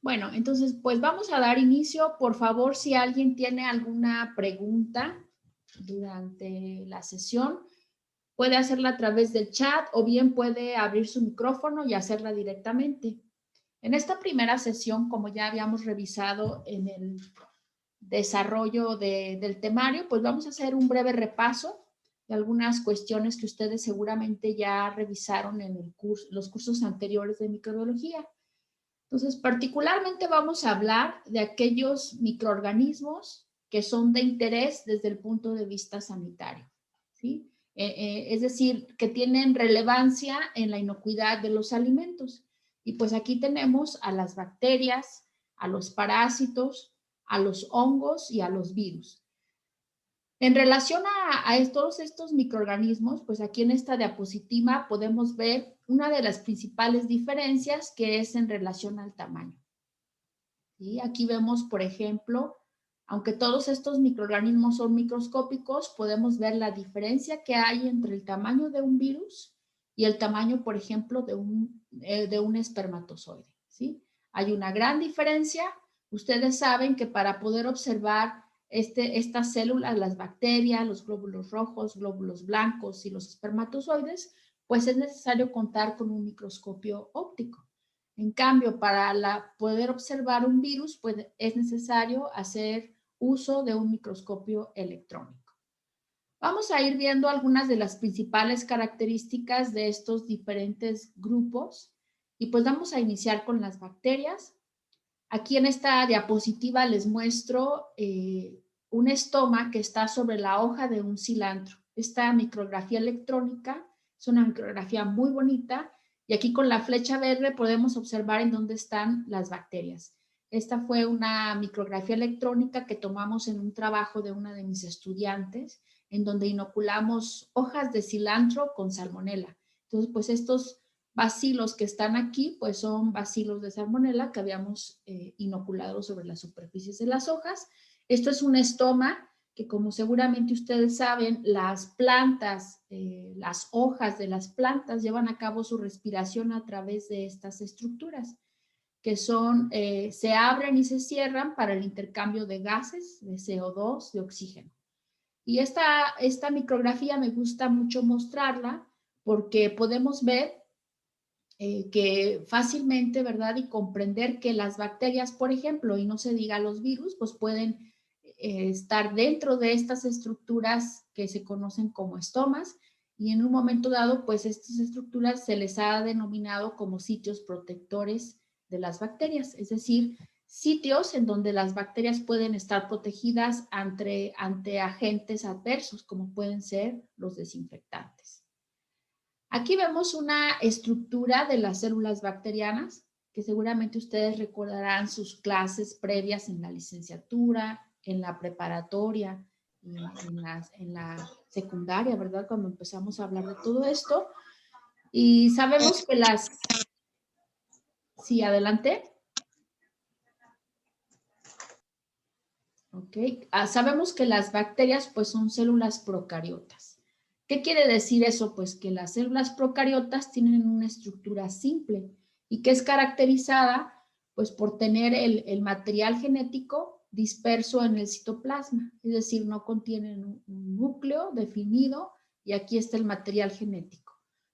Bueno, entonces, pues vamos a dar inicio. Por favor, si alguien tiene alguna pregunta durante la sesión, puede hacerla a través del chat o bien puede abrir su micrófono y hacerla directamente. En esta primera sesión, como ya habíamos revisado en el desarrollo del temario, pues vamos a hacer un breve repaso de algunas cuestiones que ustedes seguramente ya revisaron en el curso, los cursos anteriores de microbiología. Entonces, particularmente vamos a hablar de aquellos microorganismos que son de interés desde el punto de vista sanitario, ¿sí? Es decir, que tienen relevancia en la inocuidad de los alimentos. Y pues aquí tenemos a las bacterias, a los parásitos, a los hongos y a los virus. En relación a todos estos microorganismos, pues aquí en esta diapositiva podemos ver una de las principales diferencias que es en relación al tamaño. ¿Sí? Aquí vemos, por ejemplo, aunque todos estos microorganismos son microscópicos, podemos ver la diferencia que hay entre el tamaño de un virus y el tamaño, por ejemplo, de un espermatozoide. ¿Sí? Hay una gran diferencia. Ustedes saben que para poder observar estas células, las bacterias, los glóbulos rojos, glóbulos blancos y los espermatozoides, pues es necesario contar con un microscopio óptico. En cambio, para poder observar un virus, pues es necesario hacer uso de un microscopio electrónico. Vamos a ir viendo algunas de las principales características de estos diferentes grupos y pues vamos a iniciar con las bacterias. Aquí en esta diapositiva les muestro un estoma que está sobre la hoja de un cilantro. Esta micrografía electrónica es una micrografía muy bonita y aquí con la flecha verde podemos observar en dónde están las bacterias. Esta fue una micrografía electrónica que tomamos en un trabajo de una de mis estudiantes en donde inoculamos hojas de cilantro con salmonela. Entonces, pues estos bacilos que están aquí, pues son bacilos de salmonela que habíamos inoculado sobre las superficies de las hojas. Esto es un estoma que, como seguramente ustedes saben, las plantas, las hojas de las plantas llevan a cabo su respiración a través de estas estructuras que son, se abren y se cierran para el intercambio de gases, de CO2, de oxígeno. Y esta micrografía me gusta mucho mostrarla porque podemos ver que fácilmente, ¿verdad? Y comprender que las bacterias, por ejemplo, y no se diga los virus, pues pueden estar dentro de estas estructuras que se conocen como estomas y en un momento dado, pues estas estructuras se les ha denominado como sitios protectores de las bacterias, es decir, sitios en donde las bacterias pueden estar protegidas ante agentes adversos, como pueden ser los desinfectantes. Aquí vemos una estructura de las células bacterianas, que seguramente ustedes recordarán sus clases previas en la licenciatura, en la preparatoria, en la secundaria, ¿verdad? Cuando empezamos a hablar de todo esto. Y sabemos que las... Sí, adelante. Ok. Sabemos que las bacterias pues son células procariotas. ¿Qué quiere decir eso? Pues que las células procariotas tienen una estructura simple y que es caracterizada pues por tener el material genético disperso en el citoplasma, es decir, no contienen un núcleo definido y aquí está el material genético.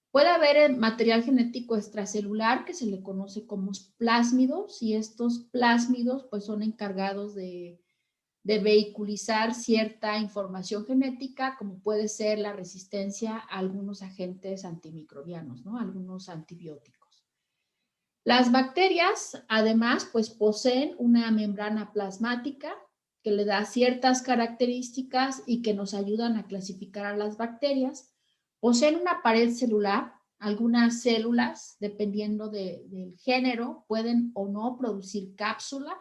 Puede haber material genético extracelular que se le conoce como plásmidos y estos plásmidos pues son encargados de vehiculizar cierta información genética, como puede ser la resistencia a algunos agentes antimicrobianos, ¿no? Algunos antibióticos. Las bacterias, además, pues poseen una membrana plasmática que le da ciertas características y que nos ayudan a clasificar a las bacterias. Poseen una pared celular. Algunas células, dependiendo del género, pueden o no producir cápsula.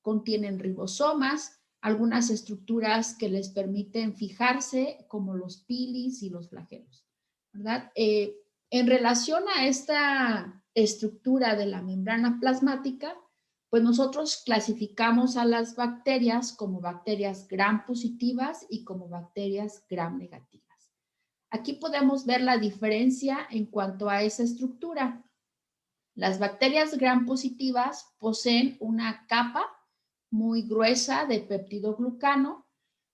Contienen ribosomas, algunas estructuras que les permiten fijarse, como los pilis y los flagelos, ¿verdad? En relación a esta estructura de la membrana plasmática, pues nosotros clasificamos a las bacterias como bacterias gram positivas y como bacterias gram negativas. Aquí podemos ver la diferencia en cuanto a esa estructura. Las bacterias gram positivas poseen una capa muy gruesa de peptidoglucano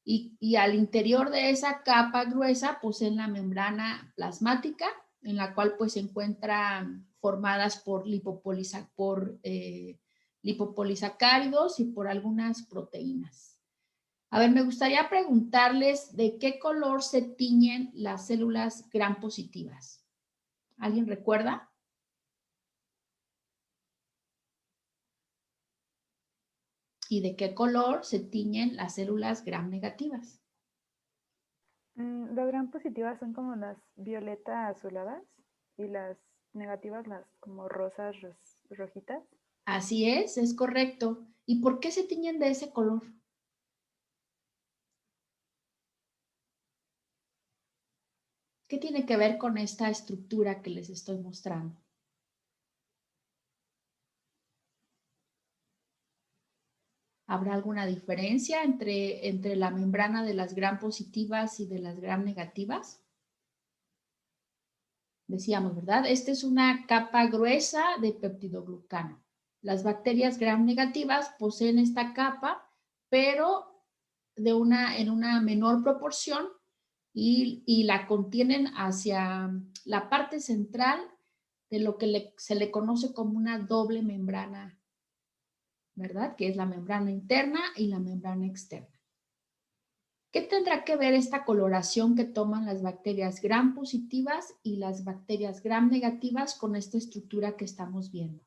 y al interior de esa capa gruesa poseen la membrana plasmática, en la cual pues se encuentran formadas por lipopolisacáridos y por algunas proteínas. A ver, me gustaría preguntarles de qué color se tiñen las células gram positivas. ¿Alguien recuerda? ¿Y de qué color se tiñen las células gram negativas? Las gram positivas son como las violetas azuladas y las negativas las como rosas rojitas. Así es correcto. ¿Y por qué se tiñen de ese color? ¿Qué tiene que ver con esta estructura que les estoy mostrando? ¿Habrá alguna diferencia entre la membrana de las gram positivas y de las gram negativas? Decíamos, ¿verdad? Esta es una capa gruesa de peptidoglucano. Las bacterias gram negativas poseen esta capa, pero en una menor proporción y la contienen hacia la parte central de lo que se le conoce como una doble membrana, ¿verdad? Que es la membrana interna y la membrana externa. ¿Qué tendrá que ver esta coloración que toman las bacterias gram positivas y las bacterias gram negativas con esta estructura que estamos viendo?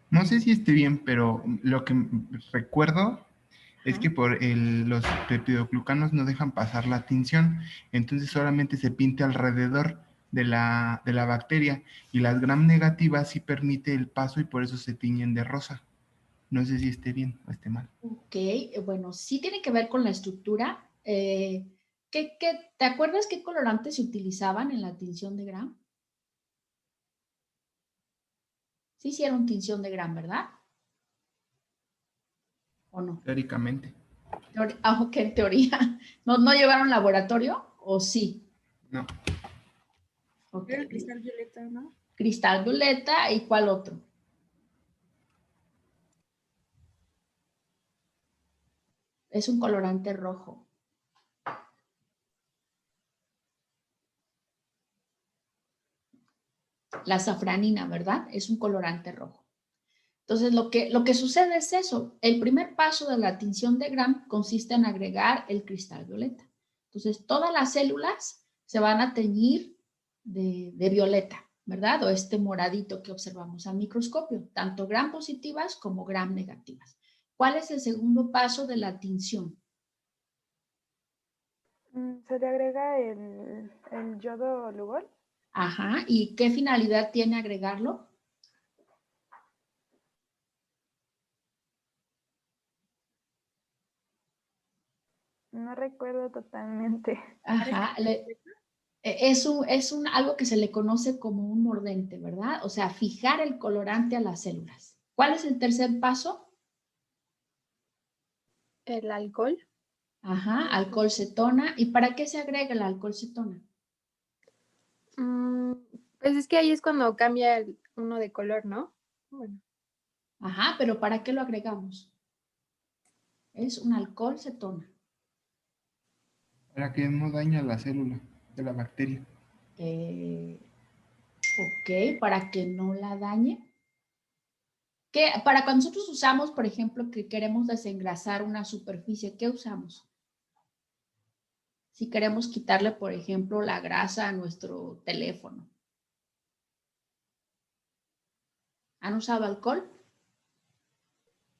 No sé si esté bien, pero lo que recuerdo es que los peptidoglucanos no dejan pasar la tinción, entonces solamente se pinta alrededor de la bacteria y las gram negativas sí permite el paso y por eso se tiñen de rosa. No sé si esté bien o esté mal. Ok, bueno, sí tiene que ver con la estructura. ¿Te acuerdas qué colorantes se utilizaban en la tinción de gram? Sí hicieron tinción de gram, ¿verdad? ¿O no? Teóricamente. Ok, en teoría. ¿No llevaron laboratorio? ¿O sí? No. Ok. Era el cristal violeta, ¿no? Cristal violeta, ¿y cuál otro? Es un colorante rojo. La safranina, ¿verdad? Es un colorante rojo. Entonces, lo que sucede es eso. El primer paso de la tinción de gram consiste en agregar el cristal violeta. Entonces, todas las células se van a teñir de violeta, ¿verdad? O este moradito que observamos al microscopio, tanto gram positivas como gram negativas. ¿Cuál es el segundo paso de la tinción? Se le agrega el yodo Lugol. Ajá, ¿y qué finalidad tiene agregarlo? No recuerdo totalmente. Ajá, algo que se le conoce como un mordente, ¿verdad? O sea, fijar el colorante a las células. ¿Cuál es el tercer paso? El alcohol. Ajá, alcohol cetona. ¿Y para qué se agrega el alcohol cetona? Pues es que ahí es cuando cambia uno de color, ¿no? Bueno. Ajá, pero ¿para qué lo agregamos? Es un alcohol cetona. Para que no daña la célula de la bacteria. Ok, para que no la dañe. Para cuando nosotros usamos, por ejemplo, que queremos desengrasar una superficie, ¿qué usamos? Si queremos quitarle, por ejemplo, la grasa a nuestro teléfono. ¿Han usado alcohol?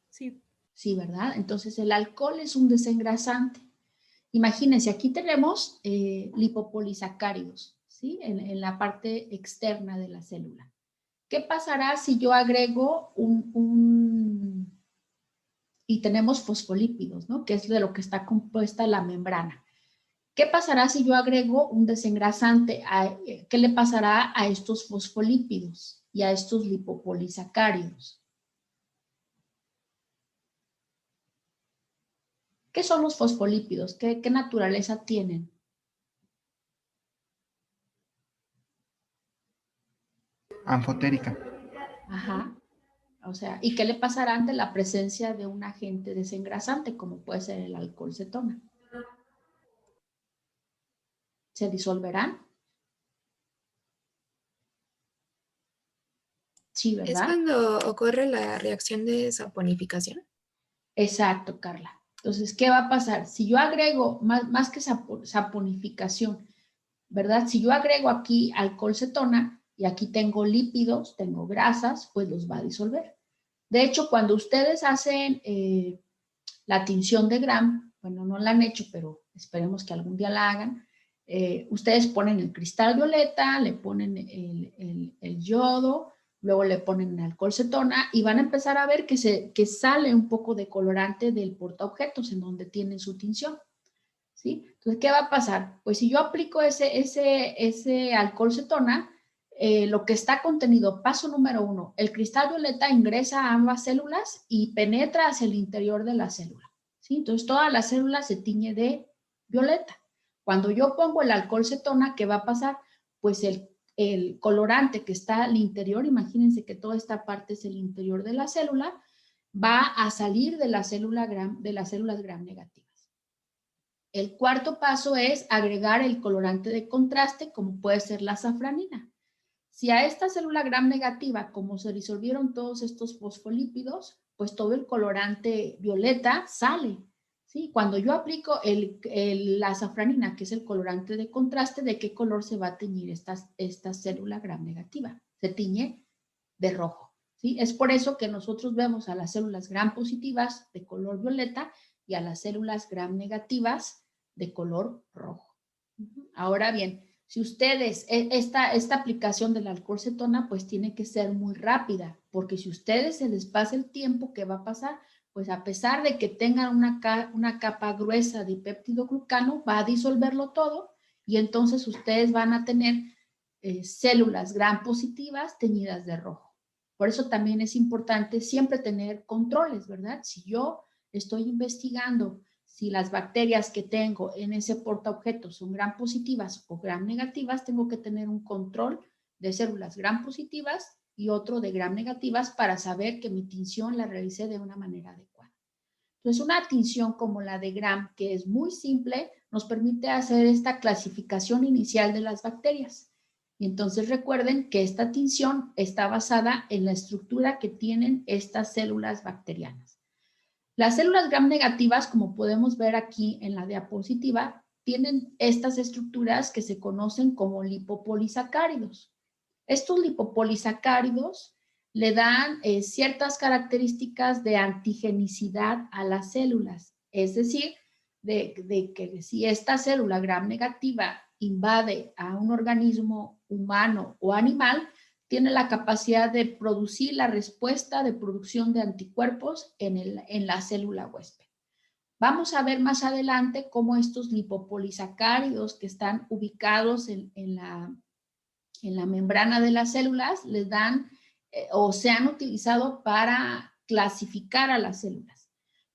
Sí. Sí, ¿verdad? Entonces el alcohol es un desengrasante. Imagínense, aquí tenemos lipopolisacáridos, ¿sí? En la parte externa de la célula. ¿Qué pasará si yo agrego y tenemos fosfolípidos, ¿no? Que es de lo que está compuesta la membrana. ¿Qué pasará si yo agrego un desengrasante? ¿Qué le pasará a estos fosfolípidos y a estos lipopolisacáridos? ¿Qué son los fosfolípidos? ¿Qué naturaleza tienen? Anfotérica. Ajá. O sea, ¿y qué le pasará ante la presencia de un agente desengrasante, como puede ser el alcohol cetona? ¿Se disolverán? Sí, ¿Es ¿verdad? cuando ocurre la reacción de saponificación? Exacto, Carla. Entonces, ¿qué va a pasar? Si yo agrego, más que saponificación, ¿verdad? Si yo agrego aquí alcohol cetona y aquí tengo lípidos, tengo grasas, pues los va a disolver. De hecho, cuando ustedes hacen la tinción de Gram, bueno, no la han hecho, pero esperemos que algún día la hagan, ustedes ponen el cristal violeta, le ponen el yodo, luego le ponen alcohol cetona y van a empezar a ver que sale un poco de colorante del portaobjetos en donde tienen su tinción. ¿Sí? Entonces, ¿qué va a pasar? Pues si yo aplico ese alcohol cetona, lo que está contenido, paso número 1, el cristal violeta ingresa a ambas células y penetra hacia el interior de la célula. ¿Sí? Entonces, toda la célula se tiñe de violeta. Cuando yo pongo el alcohol cetona, ¿qué va a pasar? Pues el colorante que está al interior, imagínense que toda esta parte es el interior de la célula, va a salir de las células gram negativas. El cuarto paso es agregar el colorante de contraste, como puede ser la safranina. Si a esta célula gram negativa, como se disolvieron todos estos fosfolípidos, pues todo el colorante violeta sale. ¿Sí? Cuando yo aplico la safranina, que es el colorante de contraste, ¿de qué color se va a teñir esta célula gram negativa? Se tiñe de rojo. ¿Sí? Es por eso que nosotros vemos a las células gram positivas de color violeta y a las células gram negativas de color rojo. Ahora bien, si ustedes, esta aplicación del alcohol cetona, pues tiene que ser muy rápida, porque si ustedes se les pasa el tiempo, ¿qué va a pasar? Pues a pesar de que tengan una capa gruesa de péptido glucano, va a disolverlo todo y entonces ustedes van a tener células gram positivas teñidas de rojo. Por eso también es importante siempre tener controles, ¿verdad? Si yo estoy investigando si las bacterias que tengo en ese portaobjetos son gram positivas o gram negativas, tengo que tener un control de células gram positivas y otro de gram negativas para saber que mi tinción la realicé de una manera adecuada. Entonces, una tinción como la de gram, que es muy simple, nos permite hacer esta clasificación inicial de las bacterias. Y entonces recuerden que esta tinción está basada en la estructura que tienen estas células bacterianas. Las células gram negativas, como podemos ver aquí en la diapositiva, tienen estas estructuras que se conocen como lipopolisacáridos. Estos lipopolisacáridos le dan ciertas características de antigenicidad a las células, es decir, de que si esta célula gram negativa invade a un organismo humano o animal, tiene la capacidad de producir la respuesta de producción de anticuerpos en la célula huésped. Vamos a ver más adelante cómo estos lipopolisacáridos que están ubicados en la membrana de las células les dan o se han utilizado para clasificar a las células.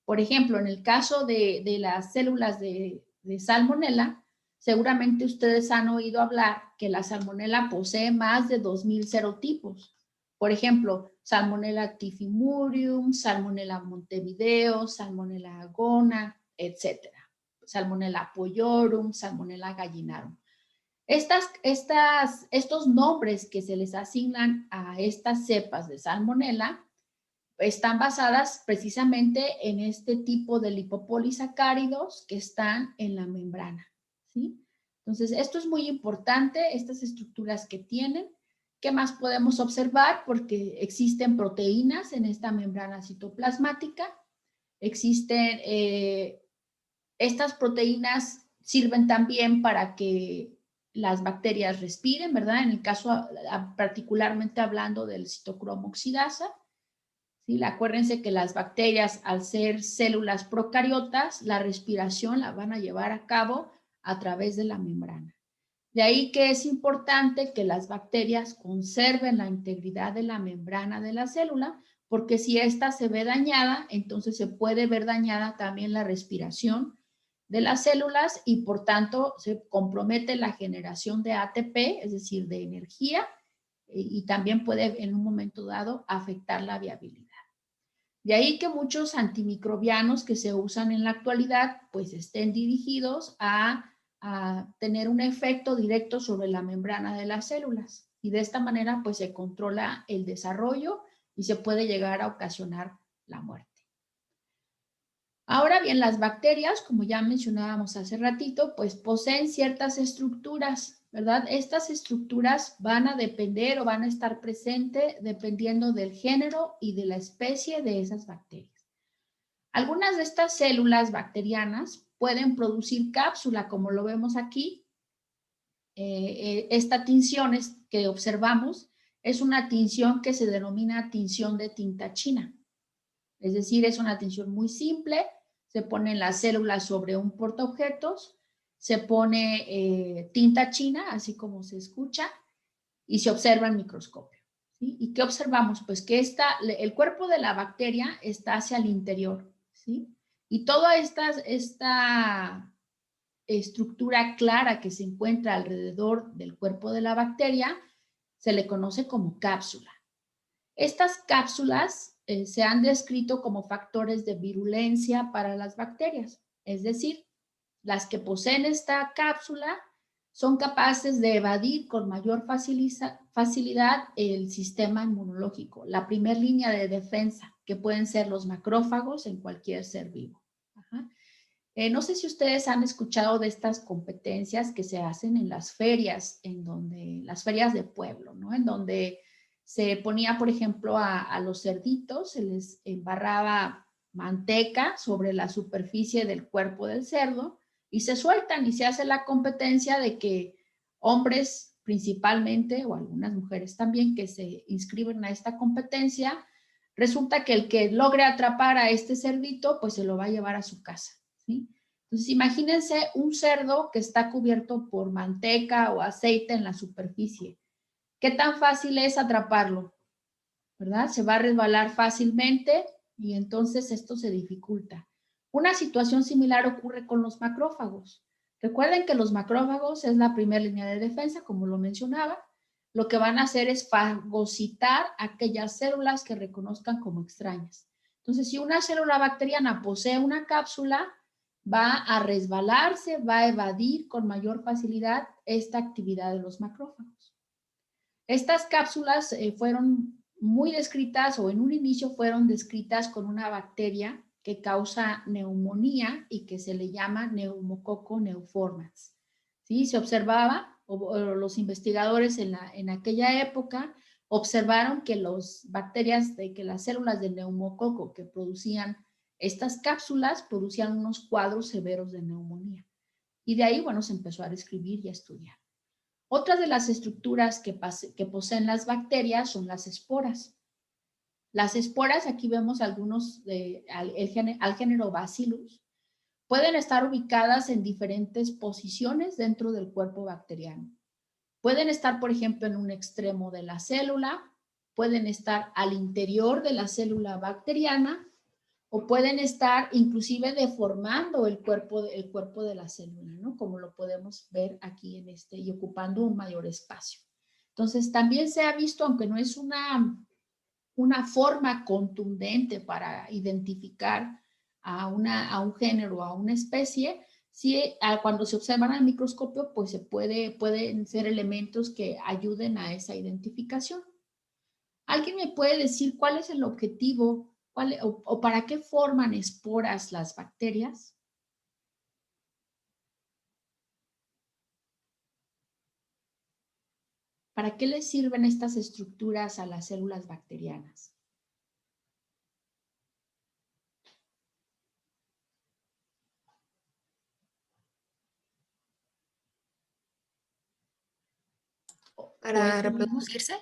Por ejemplo, en el caso de las células de salmonela, seguramente ustedes han oído hablar que la salmonela posee más de 2000 serotipos. Por ejemplo, Salmonella typhimurium, Salmonella montevideo, Salmonella agona, etc. Salmonella apoyorum, Salmonella gallinarum. Estos nombres que se les asignan a estas cepas de salmonela están basadas precisamente en este tipo de lipopolisacáridos que están en la membrana, ¿sí? Entonces, esto es muy importante, estas estructuras que tienen. ¿Qué más podemos observar? Porque existen proteínas en esta membrana citoplasmática, existen, estas proteínas sirven también para que las bacterias respiren, ¿verdad? En el caso, particularmente hablando del citocromo oxidasa, ¿sí? Acuérdense que las bacterias, al ser células procariotas, la respiración la van a llevar a cabo a través de la membrana. De ahí que es importante que las bacterias conserven la integridad de la membrana de la célula, porque si ésta se ve dañada, entonces se puede ver dañada también la respiración de las células y por tanto se compromete la generación de ATP, es decir, de energía, y también puede en un momento dado afectar la viabilidad. De ahí que muchos antimicrobianos que se usan en la actualidad pues estén dirigidos a tener un efecto directo sobre la membrana de las células y de esta manera pues se controla el desarrollo y se puede llegar a ocasionar la muerte. Ahora bien, las bacterias, como ya mencionábamos hace ratito, pues poseen ciertas estructuras, ¿verdad? Estas estructuras van a depender o van a estar presentes dependiendo del género y de la especie de esas bacterias. Algunas de estas células bacterianas pueden producir cápsula, como lo vemos aquí. Esta tinción que observamos es una tinción que se denomina tinción de tinta china. Es decir, es una tinción muy simple, se ponen las células sobre un portaobjetos, se pone tinta china, así como se escucha, y se observa en microscopio. ¿Sí? ¿Y qué observamos? Pues que el cuerpo de la bacteria está hacia el interior, ¿sí? Y toda esta estructura clara que se encuentra alrededor del cuerpo de la bacteria se le conoce como cápsula. Estas cápsulas se han descrito como factores de virulencia para las bacterias, es decir, las que poseen esta cápsula son capaces de evadir con mayor facilidad el sistema inmunológico, la primera línea de defensa, que pueden ser los macrófagos en cualquier ser vivo. Ajá. No sé si ustedes han escuchado de estas competencias que se hacen en las ferias, las ferias de pueblo, ¿no? En donde se ponía, por ejemplo, a los cerditos, se les embarraba manteca sobre la superficie del cuerpo del cerdo y se sueltan y se hace la competencia de que hombres principalmente, o algunas mujeres también, que se inscriben a esta competencia, resulta que el que logre atrapar a este cerdito, pues se lo va a llevar a su casa, ¿sí? Entonces, imagínense un cerdo que está cubierto por manteca o aceite en la superficie. ¿Qué tan fácil es atraparlo? ¿Verdad? Se va a resbalar fácilmente y entonces esto se dificulta. Una situación similar ocurre con los macrófagos. Recuerden que los macrófagos es la primera línea de defensa, como lo mencionaba. Lo que van a hacer es fagocitar aquellas células que reconozcan como extrañas. Entonces, si una célula bacteriana posee una cápsula, va a resbalarse, va a evadir con mayor facilidad esta actividad de los macrófagos. Estas cápsulas fueron muy descritas o en un inicio fueron descritas con una bacteria que causa neumonía y que se le llama Pneumococcus neoformans. ¿Sí? Se observaba, o los investigadores en aquella época observaron que las células del neumococo que producían estas cápsulas producían unos cuadros severos de neumonía. Y de ahí, bueno, se empezó a describir y a estudiar. Otras de las estructuras que poseen las bacterias son las esporas. Las esporas, aquí vemos algunos al género Bacillus, pueden estar ubicadas en diferentes posiciones dentro del cuerpo bacteriano. Pueden estar, por ejemplo, en un extremo de la célula, pueden estar al interior de la célula bacteriana o pueden estar inclusive deformando el cuerpo de la célula, ¿no? Como lo podemos ver aquí y ocupando un mayor espacio. Entonces, también se ha visto, aunque no es una forma contundente para identificar a un género, a una especie, sí, cuando se observan al microscopio, pues pueden ser elementos que ayuden a esa identificación. ¿Alguien me puede decir cuál es el objetivo o para qué forman esporas las bacterias? ¿Para qué les sirven estas estructuras a las células bacterianas? ¿Para reproducirse?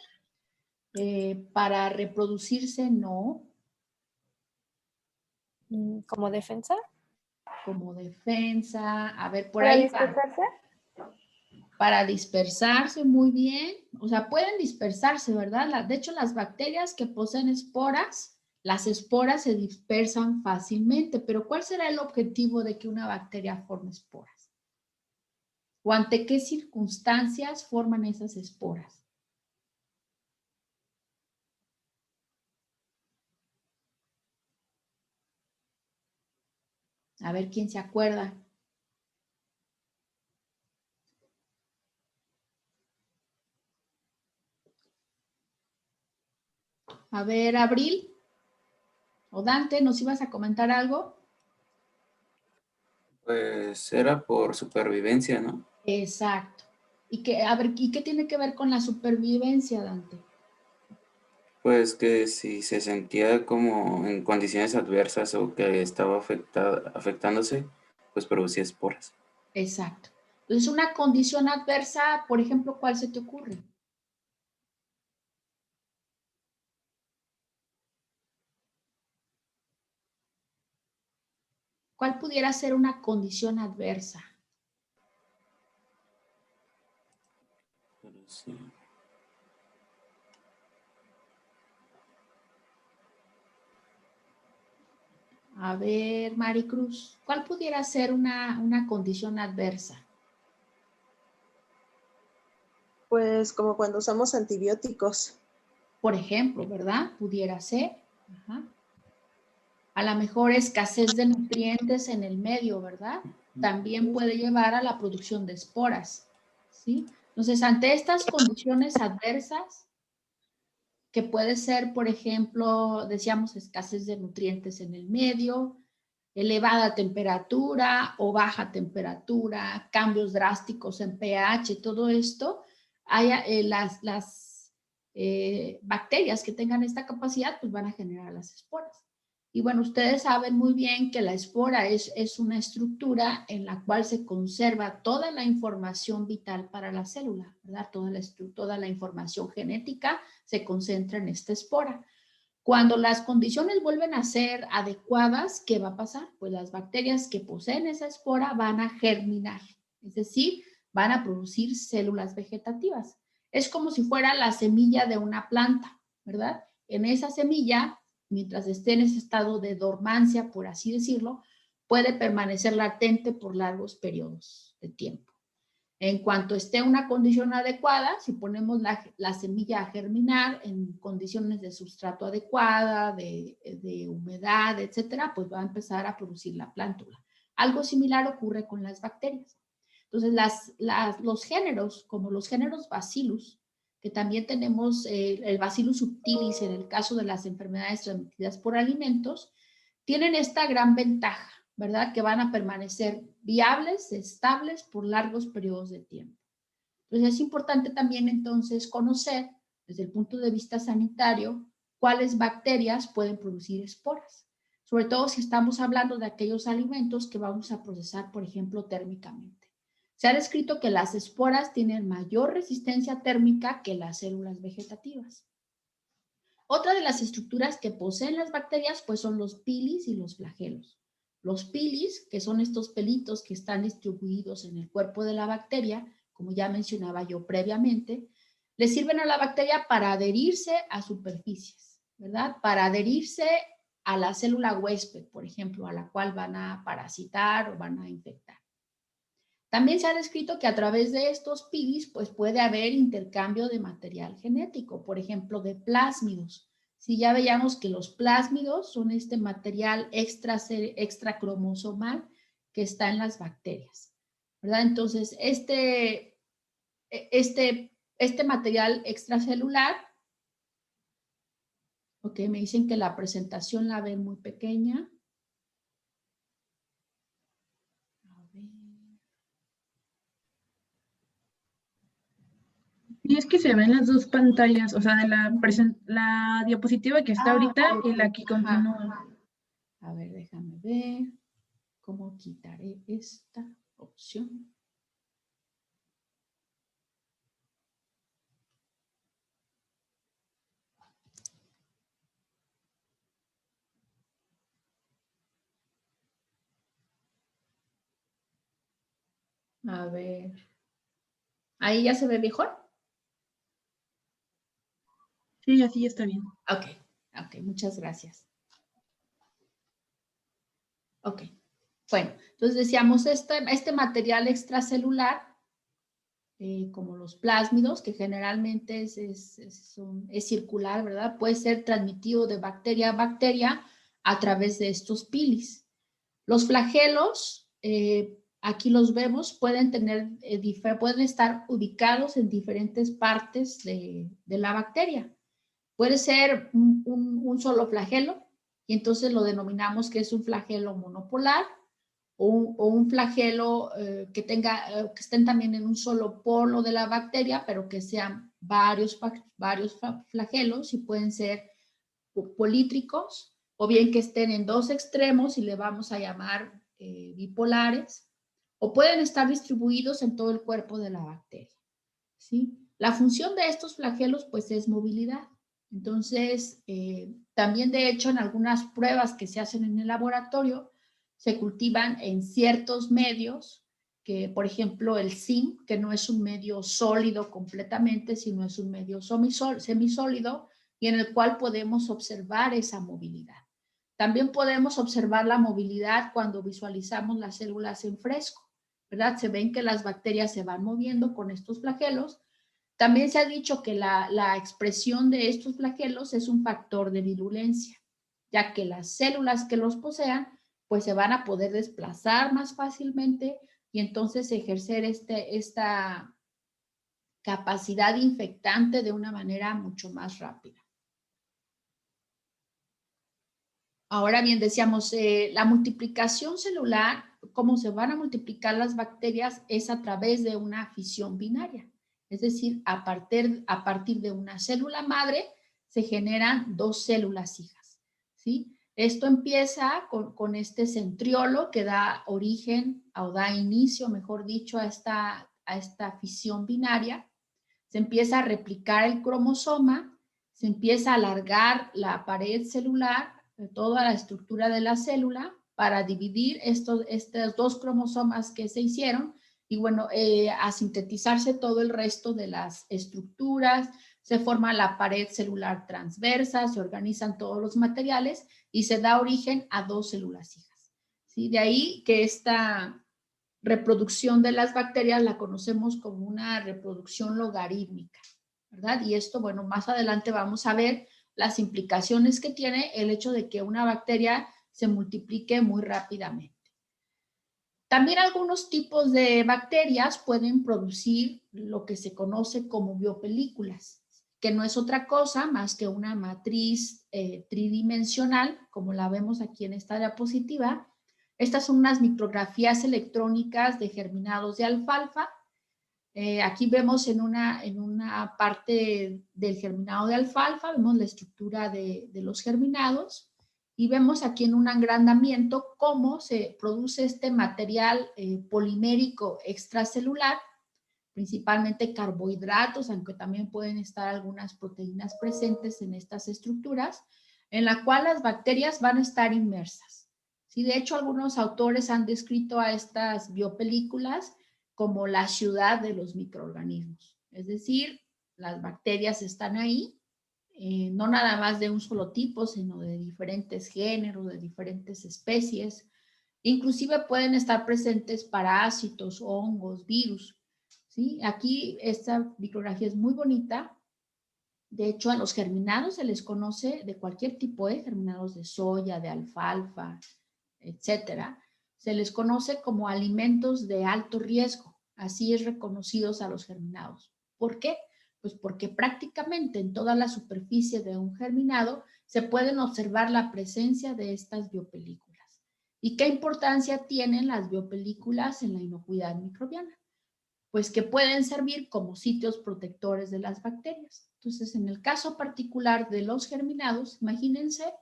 Para reproducirse, no. ¿Como defensa? Como defensa, a ver, por ¿Para ahí dispersarse? para dispersarse, muy bien. O sea, pueden dispersarse, ¿verdad? De hecho, las bacterias que poseen esporas, las esporas se dispersan fácilmente, pero ¿cuál será el objetivo de que una bacteria forme esporas? ¿O ante qué circunstancias forman esas esporas? A ver quién se acuerda. A ver, Abril o Dante, ¿nos ibas a comentar algo? Pues era por supervivencia, ¿no? Exacto. A ver, ¿y qué tiene que ver con la supervivencia, Dante? Pues que si se sentía como en condiciones adversas o que estaba afectándose, pues producía esporas. Exacto. Entonces, una condición adversa, por ejemplo, ¿cuál se te ocurre? ¿Cuál pudiera ser una condición adversa? Pero sí. A ver, Maricruz, ¿cuál pudiera ser una condición adversa? Pues como cuando usamos antibióticos. Por ejemplo, ¿verdad? Pudiera ser. Ajá. A lo mejor escasez de nutrientes en el medio, ¿verdad? También puede llevar a la producción de esporas, ¿sí? Entonces, ante estas condiciones adversas, que puede ser, por ejemplo, decíamos, escasez de nutrientes en el medio, elevada temperatura o baja temperatura, cambios drásticos en pH, todo esto, las bacterias que tengan esta capacidad, pues van a generar las esporas. Y bueno, ustedes saben muy bien que la espora es una estructura en la cual se conserva toda la información vital para la célula, ¿verdad? Toda la información genética se concentra en esta espora. Cuando las condiciones vuelven a ser adecuadas, ¿qué va a pasar? Pues las bacterias que poseen esa espora van a germinar, es decir, van a producir células vegetativas. Es como si fuera la semilla de una planta, ¿verdad? En esa semilla, mientras esté en ese estado de dormancia, por así decirlo, puede permanecer latente por largos periodos de tiempo. En cuanto esté una condición adecuada, si ponemos la semilla a germinar en condiciones de sustrato adecuada, de humedad, etcétera, pues va a empezar a producir la plántula. Algo similar ocurre con las bacterias. Entonces, los géneros, como los géneros Bacillus, que también tenemos el Bacillus subtilis en el caso de las enfermedades transmitidas por alimentos, tienen esta gran ventaja, ¿verdad? Que van a permanecer viables, estables por largos periodos de tiempo. Entonces es importante también entonces conocer desde el punto de vista sanitario cuáles bacterias pueden producir esporas, sobre todo si estamos hablando de aquellos alimentos que vamos a procesar, por ejemplo, térmicamente. Se ha descrito que las esporas tienen mayor resistencia térmica que las células vegetativas. Otra de las estructuras que poseen las bacterias pues son los pilis y los flagelos. Los pilis, que son estos pelitos que están distribuidos en el cuerpo de la bacteria, como ya mencionaba yo previamente, le sirven a la bacteria para adherirse a superficies, ¿verdad? Para adherirse a la célula huésped, por ejemplo, a la cual van a parasitar o van a infectar. También se ha descrito que a través de estos pilis pues puede haber intercambio de material genético, por ejemplo, de plásmidos. Si ya veíamos que los plásmidos son este material extracromosomal que está en las bacterias, ¿verdad? Entonces, este material extracelular, ok, me dicen que la presentación la ven muy pequeña. Y es que se ven las dos pantallas, o sea, de la diapositiva que está ahorita y la que continúa. A ver, déjame ver cómo quitaré esta opción. A ver. ¿Ahí ya se ve mejor? Sí, así ya está bien. Ok, muchas gracias. Ok, bueno, entonces decíamos, este material extracelular, como los plásmidos, que generalmente es circular, ¿verdad? Puede ser transmitido de bacteria a bacteria a través de estos pilis. Los flagelos, aquí los vemos, pueden estar ubicados en diferentes partes de la bacteria. Puede ser un solo flagelo, y entonces lo denominamos que es un flagelo monopolar, o un flagelo que estén también en un solo polo de la bacteria, pero que sean varios flagelos, y pueden ser polítricos, o bien que estén en dos extremos y le vamos a llamar bipolares, o pueden estar distribuidos en todo el cuerpo de la bacteria, ¿sí? La función de estos flagelos pues es movilidad. Entonces, también de hecho en algunas pruebas que se hacen en el laboratorio, se cultivan en ciertos medios, que por ejemplo el zinc, que no es un medio sólido completamente, sino es un medio semisólido, y en el cual podemos observar esa movilidad. También podemos observar la movilidad cuando visualizamos las células en fresco, ¿verdad? Se ven que las bacterias se van moviendo con estos flagelos. También se ha dicho que la expresión de estos flagelos es un factor de virulencia, ya que las células que los posean pues se van a poder desplazar más fácilmente y entonces ejercer esta capacidad infectante de una manera mucho más rápida. Ahora bien, decíamos, la multiplicación celular, cómo se van a multiplicar las bacterias es a través de una fisión binaria. Es decir, a partir de una célula madre se generan dos células hijas, ¿sí? Esto empieza con este centriolo que da origen o da inicio, mejor dicho, a esta fisión binaria. Se empieza a replicar el cromosoma, se empieza a alargar la pared celular, toda la estructura de la célula, para dividir estos dos cromosomas que se hicieron, y bueno, a sintetizarse todo el resto de las estructuras, se forma la pared celular transversa, se organizan todos los materiales y se da origen a dos células hijas, ¿sí? De ahí que esta reproducción de las bacterias la conocemos como una reproducción logarítmica, ¿verdad? Y esto, bueno, más adelante vamos a ver las implicaciones que tiene el hecho de que una bacteria se multiplique muy rápidamente. También algunos tipos de bacterias pueden producir lo que se conoce como biopelículas, que no es otra cosa más que una matriz tridimensional, como la vemos aquí en esta diapositiva. Estas son unas micrografías electrónicas de germinados de alfalfa. Aquí vemos en una parte del germinado de alfalfa, vemos la estructura de los germinados, y vemos aquí en un agrandamiento cómo se produce este material polimérico extracelular, principalmente carbohidratos, aunque también pueden estar algunas proteínas presentes en estas estructuras, en la cual las bacterias van a estar inmersas. Sí, de hecho, algunos autores han descrito a estas biopelículas como la ciudad de los microorganismos. Es decir, las bacterias están ahí, no nada más de un solo tipo, sino de diferentes géneros, de diferentes especies. Inclusive pueden estar presentes parásitos, hongos, virus, ¿sí? Aquí esta micrografía es muy bonita. De hecho, a los germinados se les conoce de cualquier tipo, germinados de soya, de alfalfa, etcétera. Se les conoce como alimentos de alto riesgo. Así es reconocidos a los germinados. ¿Por qué? Pues porque prácticamente en toda la superficie de un germinado se pueden observar la presencia de estas biopelículas. ¿Y qué importancia tienen las biopelículas en la inocuidad microbiana? Pues que pueden servir como sitios protectores de las bacterias. Entonces, en el caso particular de los germinados, imagínense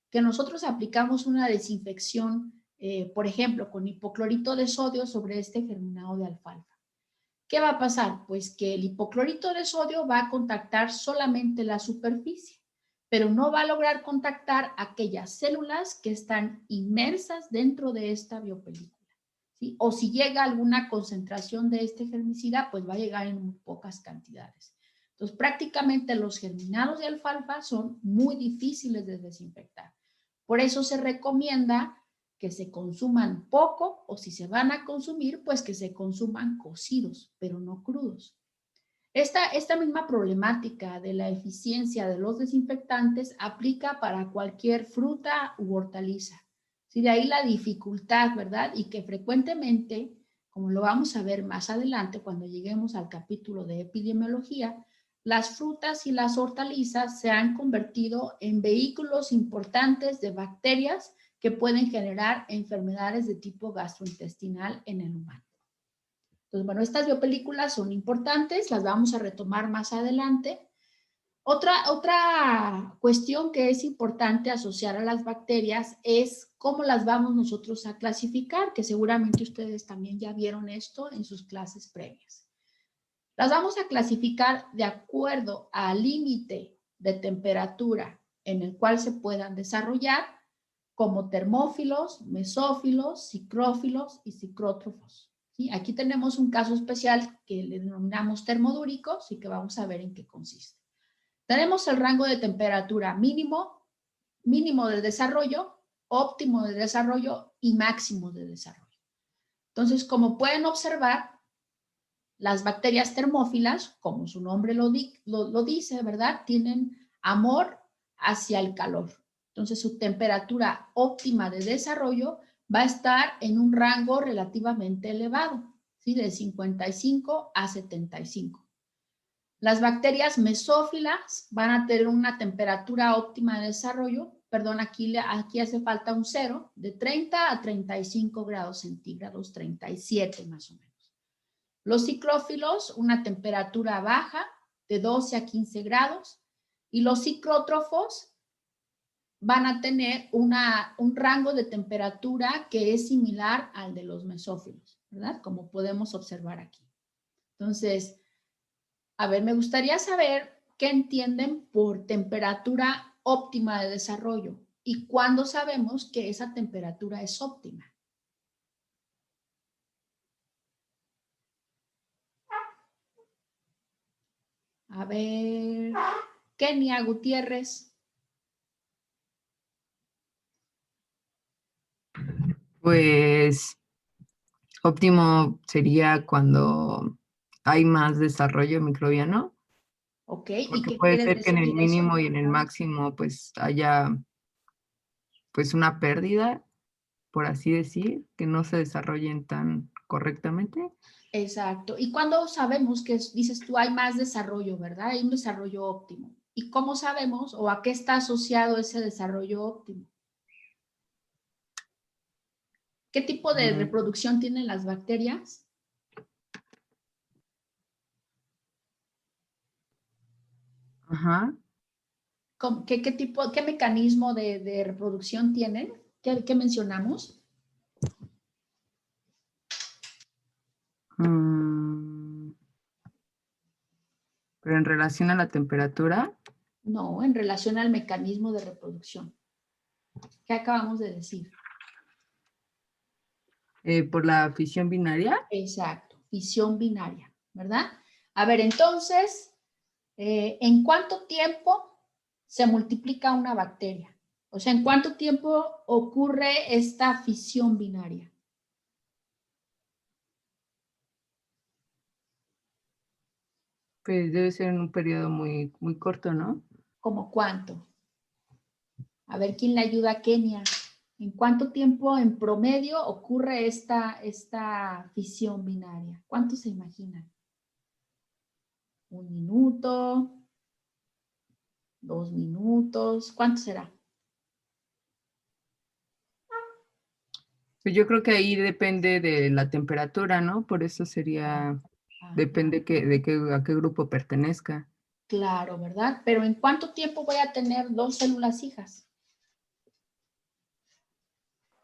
que nosotros aplicamos una desinfección, por ejemplo, con hipoclorito de sodio sobre este germinado de alfalfa. ¿Qué va a pasar? Pues que el hipoclorito de sodio va a contactar solamente la superficie, pero no va a lograr contactar aquellas células que están inmersas dentro de esta biopelícula, ¿sí? O si llega alguna concentración de este germicida, pues va a llegar en muy pocas cantidades. Entonces, prácticamente los germinados de alfalfa son muy difíciles de desinfectar. Por eso se recomienda que se consuman poco, o si se van a consumir, pues que se consuman cocidos, pero no crudos. Esta misma problemática de la eficiencia de los desinfectantes aplica para cualquier fruta u hortaliza. ¿sí? De ahí la dificultad, ¿verdad? Y que frecuentemente, como lo vamos a ver más adelante cuando lleguemos al capítulo de epidemiología, las frutas y las hortalizas se han convertido en vehículos importantes de bacterias que pueden generar enfermedades de tipo gastrointestinal en el humano. Entonces, bueno, estas biopelículas son importantes, las vamos a retomar más adelante. Otra cuestión que es importante asociar a las bacterias es cómo las vamos nosotros a clasificar, que seguramente ustedes también ya vieron esto en sus clases previas. Las vamos a clasificar de acuerdo al límite de temperatura en el cual se puedan desarrollar, como termófilos, mesófilos, ciclófilos y ciclótrofos. ¿Sí? Aquí tenemos un caso especial que le denominamos termodúricos y que vamos a ver en qué consiste. Tenemos el rango de temperatura mínimo, mínimo de desarrollo, óptimo de desarrollo y máximo de desarrollo. Entonces, como pueden observar, las bacterias termófilas, como su nombre lo dice, ¿verdad? Tienen amor hacia el calor. Entonces, su temperatura óptima de desarrollo va a estar en un rango relativamente elevado, ¿sí? De 55 a 75. Las bacterias mesófilas van a tener una temperatura óptima de desarrollo, perdón, aquí hace falta un 0, de 30 a 35 grados centígrados, 37 más o menos. Los ciclófilos, una temperatura baja de 12 a 15 grados, y los ciclótrofos van a tener un rango de temperatura que es similar al de los mesófilos, ¿verdad? Como podemos observar aquí. Entonces, a ver, me gustaría saber qué entienden por temperatura óptima de desarrollo y cuándo sabemos que esa temperatura es óptima. A ver, Kenia Gutiérrez. Pues óptimo sería cuando hay más desarrollo microbiano. Ok, ¿y Porque qué puede quiere ser que en el decir mínimo eso? y en el máximo pues haya pues una pérdida, por así decir, que no se desarrollen tan correctamente. Exacto. ¿Y cuándo sabemos que, dices tú, hay más desarrollo, ¿verdad? Hay un desarrollo óptimo. ¿Y cómo sabemos o a qué está asociado ese desarrollo óptimo? ¿Qué tipo de reproducción tienen las bacterias? Ajá. ¿Qué mecanismo de reproducción tienen? ¿Qué mencionamos? Pero en relación a la temperatura. No, en relación al mecanismo de reproducción. ¿Qué acabamos de decir? Por la fisión binaria. Exacto, fisión binaria, ¿verdad? A ver, entonces, ¿en cuánto tiempo se multiplica una bacteria? O sea, ¿en cuánto tiempo ocurre esta fisión binaria? Pues debe ser en un periodo muy, muy corto, ¿no? ¿Cómo cuánto? A ver, ¿quién le ayuda a Kenia? ¿En cuánto tiempo en promedio ocurre esta fisión binaria? ¿Cuánto se imaginan? ¿1 minuto? 2 minutos? ¿Cuánto será? Pues yo creo que ahí depende de la temperatura, ¿no? Por eso sería, depende a qué grupo pertenezca. Claro, ¿verdad? Pero ¿en cuánto tiempo voy a tener 2 células hijas?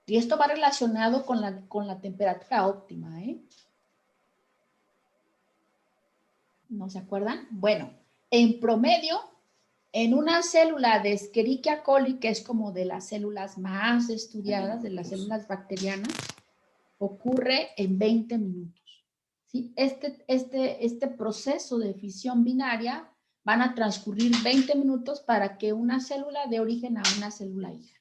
Y esto va relacionado con la temperatura óptima, ¿eh? ¿No se acuerdan? Bueno, en promedio, en una célula de Escherichia coli, que es como de las células más estudiadas, de las células bacterianas, ocurre en 20 minutos. ¿Sí? Este proceso de fisión binaria van a transcurrir 20 minutos para que una célula dé origen a una célula hija.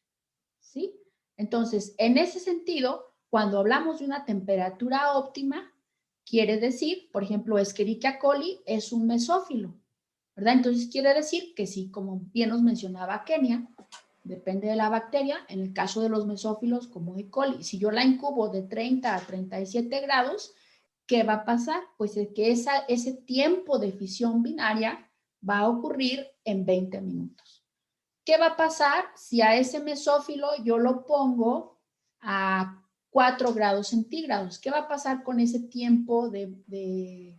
¿Sí? Entonces, en ese sentido, cuando hablamos de una temperatura óptima, quiere decir, por ejemplo, Escherichia coli es un mesófilo, ¿verdad? Entonces quiere decir que sí, como bien nos mencionaba Kenia, Depende de la bacteria. En el caso de los mesófilos, como E. coli, si yo la incubo de 30 a 37 grados, ¿qué va a pasar? Pues es que ese tiempo de fisión binaria va a ocurrir en 20 minutos. ¿Qué va a pasar si a ese mesófilo yo lo pongo a 4 grados centígrados? ¿Qué va a pasar con ese tiempo de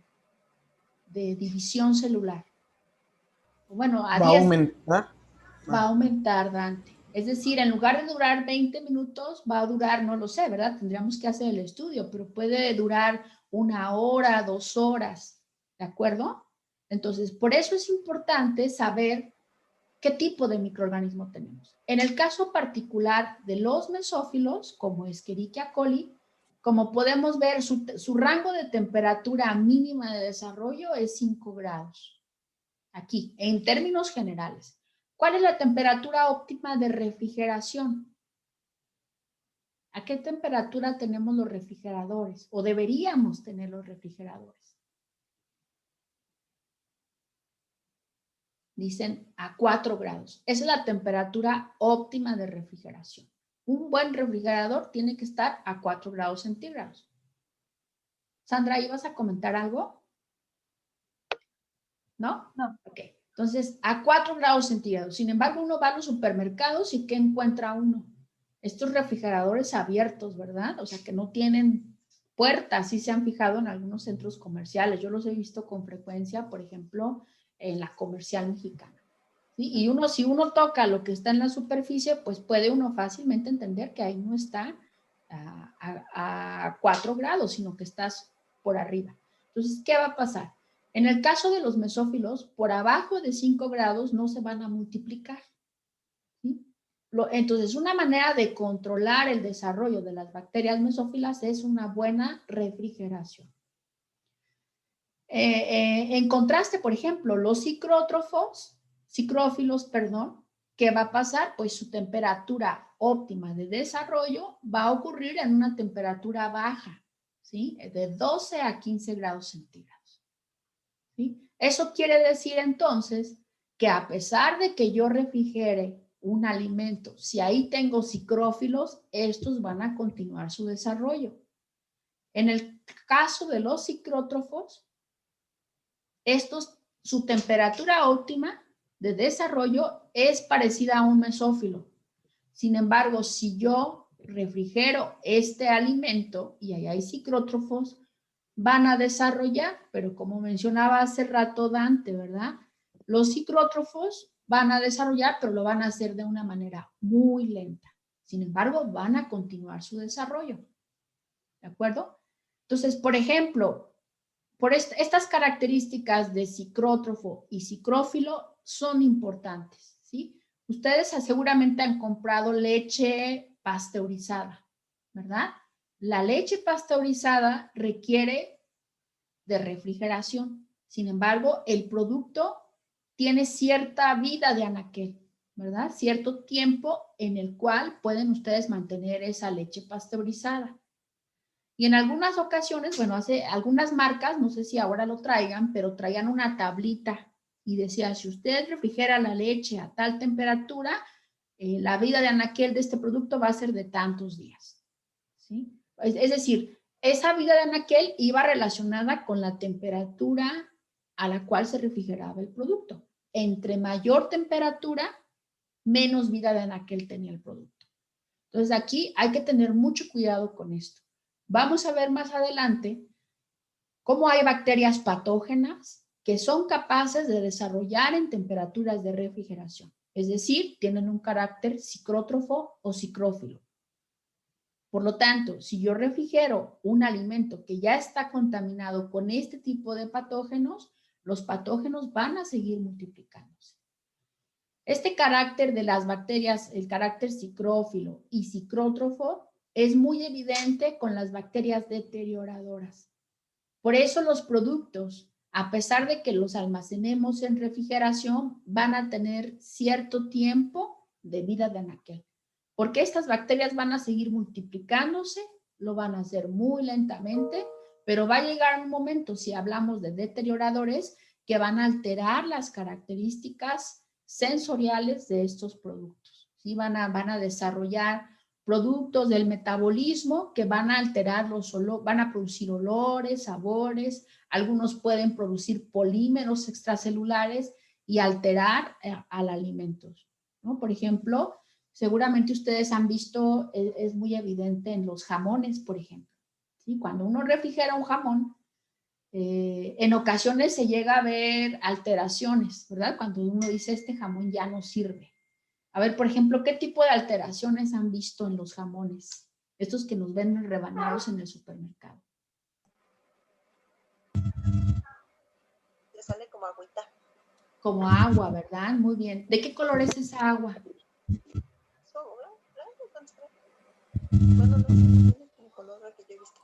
división celular? Bueno, a Va a 10 aumentar. va a aumentar, Dante. Es decir, en lugar de durar 20 minutos, va a durar, no lo sé, ¿verdad? Tendríamos que hacer el estudio, pero puede durar 1 hora, 2 horas, ¿de acuerdo? Entonces, por eso es importante saber qué tipo de microorganismo tenemos. En el caso particular de los mesófilos, como Escherichia coli, como podemos ver, su rango de temperatura mínima de desarrollo es 5 grados. Aquí, en términos generales. ¿Cuál es la temperatura óptima de refrigeración? ¿A qué temperatura tenemos los refrigeradores? ¿O deberíamos tener los refrigeradores? Dicen a 4 grados. Esa es la temperatura óptima de refrigeración. Un buen refrigerador tiene que estar a 4 grados centígrados. Sandra, ¿ibas a comentar algo? ¿No? No. Ok. Entonces, a 4 grados centígrados. Sin embargo, uno va a los supermercados y ¿qué encuentra uno? Estos refrigeradores abiertos, ¿verdad? O sea, que no tienen puertas. Sí se han fijado en algunos centros comerciales. Yo los he visto con frecuencia, por ejemplo, en la Comercial Mexicana. ¿Sí? Y si uno toca lo que está en la superficie, pues puede uno fácilmente entender que ahí no está a 4 grados, sino que estás por arriba. Entonces, ¿qué va a pasar? En el caso de los mesófilos, por abajo de 5 grados no se van a multiplicar. ¿Sí? Entonces, una manera de controlar el desarrollo de las bacterias mesófilas es una buena refrigeración. En contraste, por ejemplo, los psicrófilos, ¿qué va a pasar? Pues su temperatura óptima de desarrollo va a ocurrir en una temperatura baja, ¿sí? De 12 a 15 grados centígrados. ¿Sí? Eso quiere decir entonces que a pesar de que yo refrigere un alimento, si ahí tengo psicrófilos, estos van a continuar su desarrollo. En el caso de los psicrótrofos, su temperatura óptima de desarrollo es parecida a un mesófilo. Sin embargo, si yo refrigero este alimento y ahí hay psicrótrofos, van a desarrollar, pero como mencionaba hace rato Dante, ¿verdad? Los psicrótrofos van a desarrollar, pero lo van a hacer de una manera muy lenta. Sin embargo, van a continuar su desarrollo. ¿De acuerdo? Entonces, por ejemplo, por estas características de psicrótrofo y psicrófilo son importantes, ¿sí? Ustedes seguramente han comprado leche pasteurizada, ¿verdad? La leche pasteurizada requiere de refrigeración. Sin embargo, el producto tiene cierta vida de anaquel, ¿verdad? Cierto tiempo en el cual pueden ustedes mantener esa leche pasteurizada. Y en algunas ocasiones, bueno, algunas marcas, no sé si ahora lo traigan, pero traían una tablita y decía, si usted refrigera la leche a tal temperatura, la vida de anaquel de este producto va a ser de tantos días. ¿Sí? Es decir, esa vida de anaquel iba relacionada con la temperatura a la cual se refrigeraba el producto. Entre mayor temperatura, menos vida de anaquel tenía el producto. Entonces aquí hay que tener mucho cuidado con esto. Vamos a ver más adelante cómo hay bacterias patógenas que son capaces de desarrollar en temperaturas de refrigeración. Es decir, tienen un carácter psicrótrofo o psicrófilo. Por lo tanto, si yo refrigero un alimento que ya está contaminado con este tipo de patógenos, los patógenos van a seguir multiplicándose. Este carácter de las bacterias, el carácter psicrófilo y psicrótrofo, es muy evidente con las bacterias deterioradoras. Por eso los productos, a pesar de que los almacenemos en refrigeración, van a tener cierto tiempo de vida de anaquel. Porque estas bacterias van a seguir multiplicándose, lo van a hacer muy lentamente, pero va a llegar un momento, si hablamos de deterioradores, que van a alterar las características sensoriales de estos productos. ¿sí? Van a desarrollar productos del metabolismo que van a alterar los olores, van a producir olores, sabores, algunos pueden producir polímeros extracelulares y alterar al alimento, ¿no? Por ejemplo, seguramente ustedes han visto, es muy evidente en los jamones, por ejemplo, ¿sí? Cuando uno refrigera un jamón, en ocasiones se llega a ver alteraciones, ¿verdad? Cuando uno dice este jamón ya no sirve. A ver, por ejemplo, ¿qué tipo de alteraciones han visto en los jamones? Estos que nos ven rebanados en el supermercado. Le sale como agüita. Como agua, ¿verdad? Muy bien. ¿De qué color es esa agua? Bueno, no sé, tiene como color que yo he visto.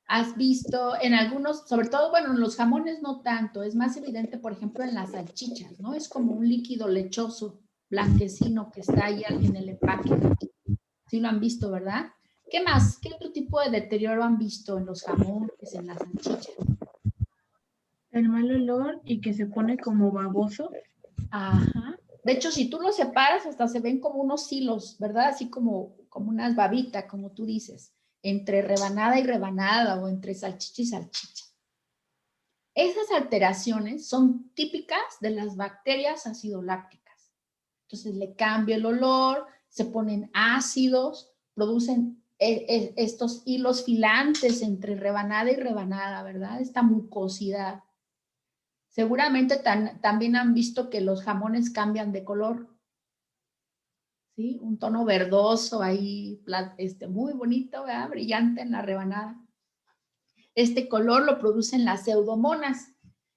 Has visto en algunos, sobre todo, bueno, en los jamones no tanto, es más evidente, por ejemplo, en las salchichas, ¿no? Es como un líquido lechoso, blanquecino que está ahí en el empaque. Sí lo han visto, ¿verdad? ¿Qué más? ¿Qué otro tipo de deterioro han visto en los jamones, en las salchichas? El mal olor y que se pone como baboso. Ajá. De hecho, si tú los separas, hasta se ven como unos hilos, ¿verdad? Así como unas babitas, como tú dices, entre rebanada y rebanada o entre salchicha y salchicha. Esas alteraciones son típicas de las bacterias acidolácticas. Entonces le cambia el olor, se ponen ácidos, producen estos hilos filantes entre rebanada y rebanada, ¿verdad? Esta mucosidad. Seguramente también han visto que los jamones cambian de color, ¿sí? Un tono verdoso ahí, muy bonito, ¿verdad? Brillante en la rebanada. Este color lo producen las pseudomonas.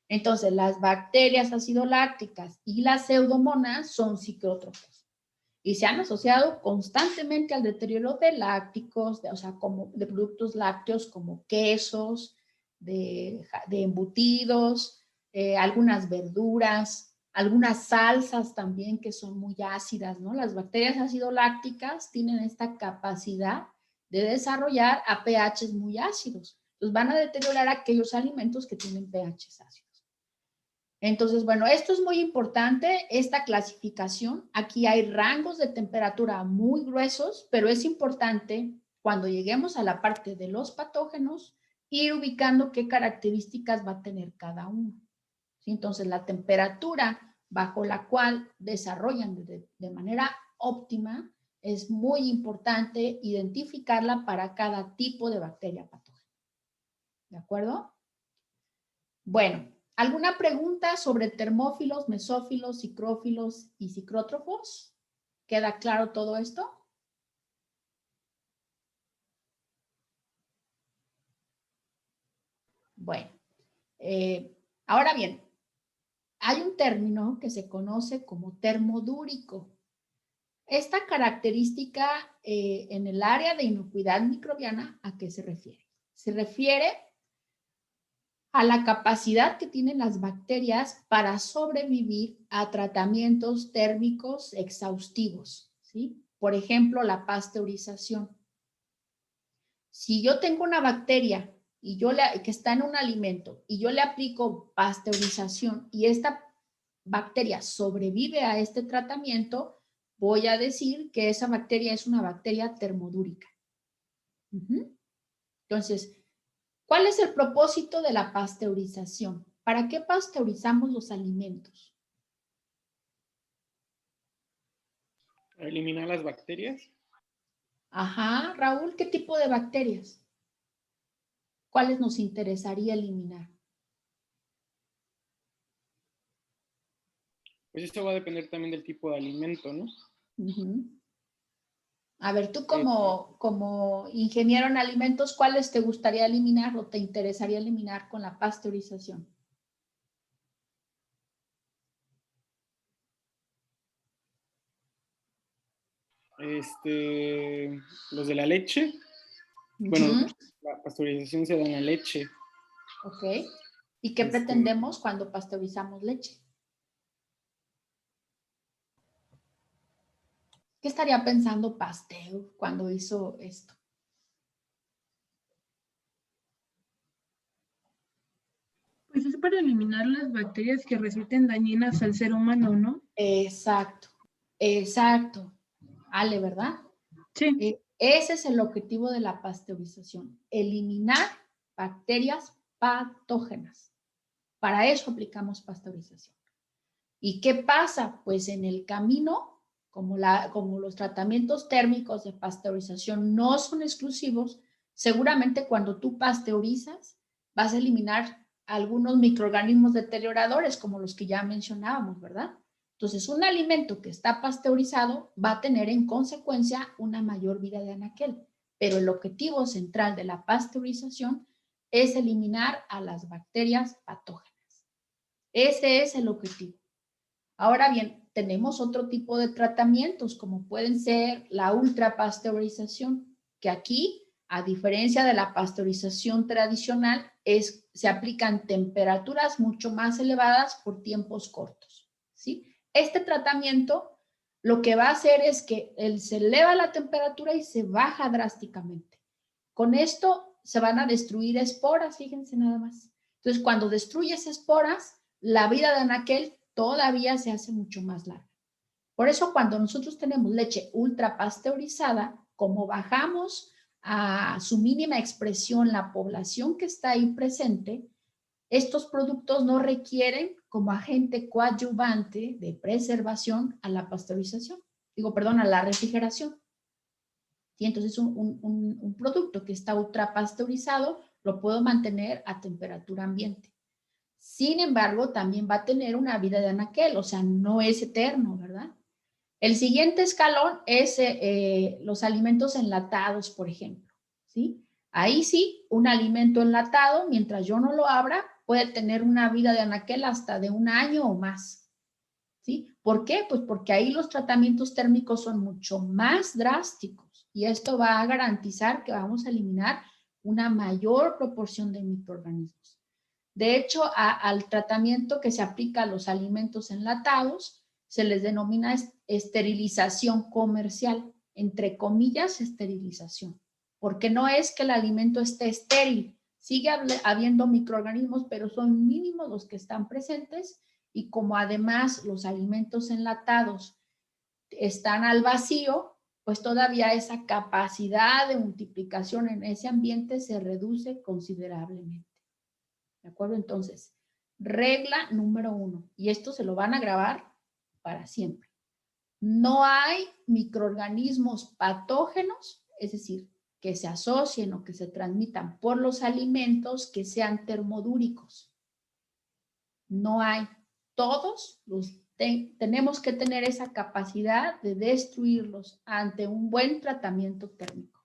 Entonces, las bacterias acidolácticas y las pseudomonas son psicótrofos y se han asociado constantemente al deterioro de lácticos, o sea, como de productos lácteos como quesos, de embutidos, algunas verduras, algunas salsas también que son muy ácidas, ¿no? Las bacterias acidolácticas tienen esta capacidad de desarrollar a pHs muy ácidos. Entonces van a deteriorar aquellos alimentos que tienen pHs ácidos. Entonces, bueno, esto es muy importante, esta clasificación. Aquí hay rangos de temperatura muy gruesos, pero es importante cuando lleguemos a la parte de los patógenos, ir ubicando qué características va a tener cada uno. ¿Sí? Entonces, la temperatura bajo la cual desarrollan de manera óptima es muy importante identificarla para cada tipo de bacteria patógena. ¿De acuerdo? Bueno, ¿alguna pregunta sobre termófilos, mesófilos, psicrófilos y psicrótrofos? ¿Queda claro todo esto? Bueno, ahora bien, hay un término que se conoce como termodúrico. Esta característica en el área de inocuidad microbiana, ¿a qué se refiere? Se refiere a la capacidad que tienen las bacterias para sobrevivir a tratamientos térmicos exhaustivos, ¿sí? Por ejemplo, la pasteurización. Si yo tengo una bacteria y que está en un alimento y yo le aplico pasteurización y esta bacteria sobrevive a este tratamiento, voy a decir que esa bacteria es una bacteria termodúrica. Entonces, ¿cuál es el propósito de la pasteurización? ¿Para qué pasteurizamos los alimentos? ¿Eliminar las bacterias? Ajá, Raúl, ¿qué tipo de bacterias? ¿Cuáles nos interesaría eliminar? Pues esto va a depender también del tipo de alimento, ¿no? A ver, tú como ingeniero en alimentos, ¿cuáles te gustaría eliminar o te interesaría eliminar con la pasteurización? Los de la leche. Bueno, la pasteurización se da en la leche. Ok. ¿Y qué pretendemos cuando pasteurizamos leche? ¿Qué estaría pensando Pasteur cuando hizo esto? Pues es para eliminar las bacterias que resulten dañinas al ser humano, ¿no? Exacto, exacto. Ale, ¿verdad? Sí. Ese es el objetivo de la pasteurización, eliminar bacterias patógenas. Para eso aplicamos pasteurización. ¿Y qué pasa? Pues en el camino, como los tratamientos térmicos de pasteurización no son exclusivos, seguramente cuando tú pasteurizas vas a eliminar algunos microorganismos deterioradores como los que ya mencionábamos, ¿verdad? Entonces, un alimento que está pasteurizado va a tener en consecuencia una mayor vida de anaquel, pero el objetivo central de la pasteurización es eliminar a las bacterias patógenas. Ese es el objetivo. Ahora bien, tenemos otro tipo de tratamientos como pueden ser la ultrapasteurización, que aquí, a diferencia de la pasteurización tradicional, se aplican temperaturas mucho más elevadas por tiempos cortos, ¿sí? Este tratamiento lo que va a hacer es que se eleva la temperatura y se baja drásticamente. Con esto se van a destruir esporas, fíjense nada más. Entonces, cuando destruyes esporas, la vida de anaquel todavía se hace mucho más larga. Por eso, cuando nosotros tenemos leche ultra pasteurizada, como bajamos a su mínima expresión la población que está ahí presente, estos productos no requieren como agente coadyuvante de preservación a la pasteurización, a la refrigeración. ¿Sí? Entonces, un producto que está ultra pasteurizado lo puedo mantener a temperatura ambiente. Sin embargo, también va a tener una vida de anaquel, o sea, no es eterno, ¿verdad? El siguiente escalón es los alimentos enlatados, por ejemplo, ¿sí? Ahí sí, un alimento enlatado, mientras yo no lo abra, puede tener una vida de anaquel hasta de 1 año o más, ¿sí? ¿Por qué? Pues porque ahí los tratamientos térmicos son mucho más drásticos y esto va a garantizar que vamos a eliminar una mayor proporción de microorganismos. De hecho, al tratamiento que se aplica a los alimentos enlatados se les denomina esterilización comercial, entre comillas, esterilización, porque no es que el alimento esté estéril, sigue habiendo microorganismos, pero son mínimos los que están presentes y como además los alimentos enlatados están al vacío, pues todavía esa capacidad de multiplicación en ese ambiente se reduce considerablemente. ¿De acuerdo? Entonces, regla número 1, y esto se lo van a grabar para siempre. No hay microorganismos patógenos, es decir, que se asocien o que se transmitan por los alimentos que sean termodúricos. No hay. Todos tenemos que tener esa capacidad de destruirlos ante un buen tratamiento térmico.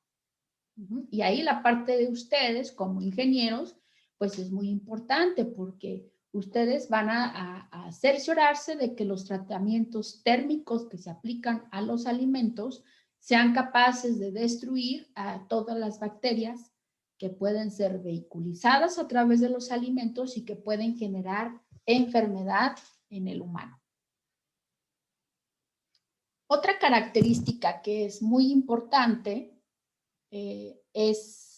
Y ahí la parte de ustedes como ingenieros, pues es muy importante porque ustedes van a cerciorarse de que los tratamientos térmicos que se aplican a los alimentos sean capaces de destruir a todas las bacterias que pueden ser vehiculizadas a través de los alimentos y que pueden generar enfermedad en el humano. Otra característica que es muy importante es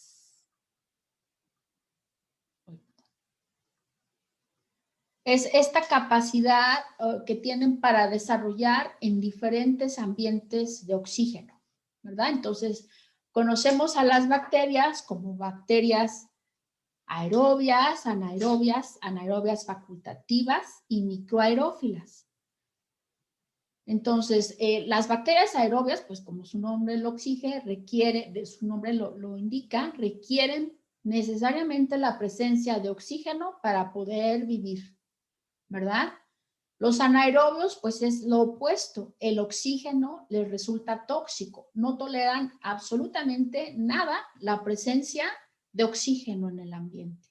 esta capacidad que tienen para desarrollar en diferentes ambientes de oxígeno, ¿verdad? Entonces, conocemos a las bacterias como bacterias aerobias, anaerobias facultativas y microaerófilas. Entonces, las bacterias aerobias, pues como su nombre lo exige, su nombre lo indica, requieren necesariamente la presencia de oxígeno para poder vivir, ¿verdad? Los anaerobios, pues es lo opuesto, el oxígeno les resulta tóxico, no toleran absolutamente nada la presencia de oxígeno en el ambiente.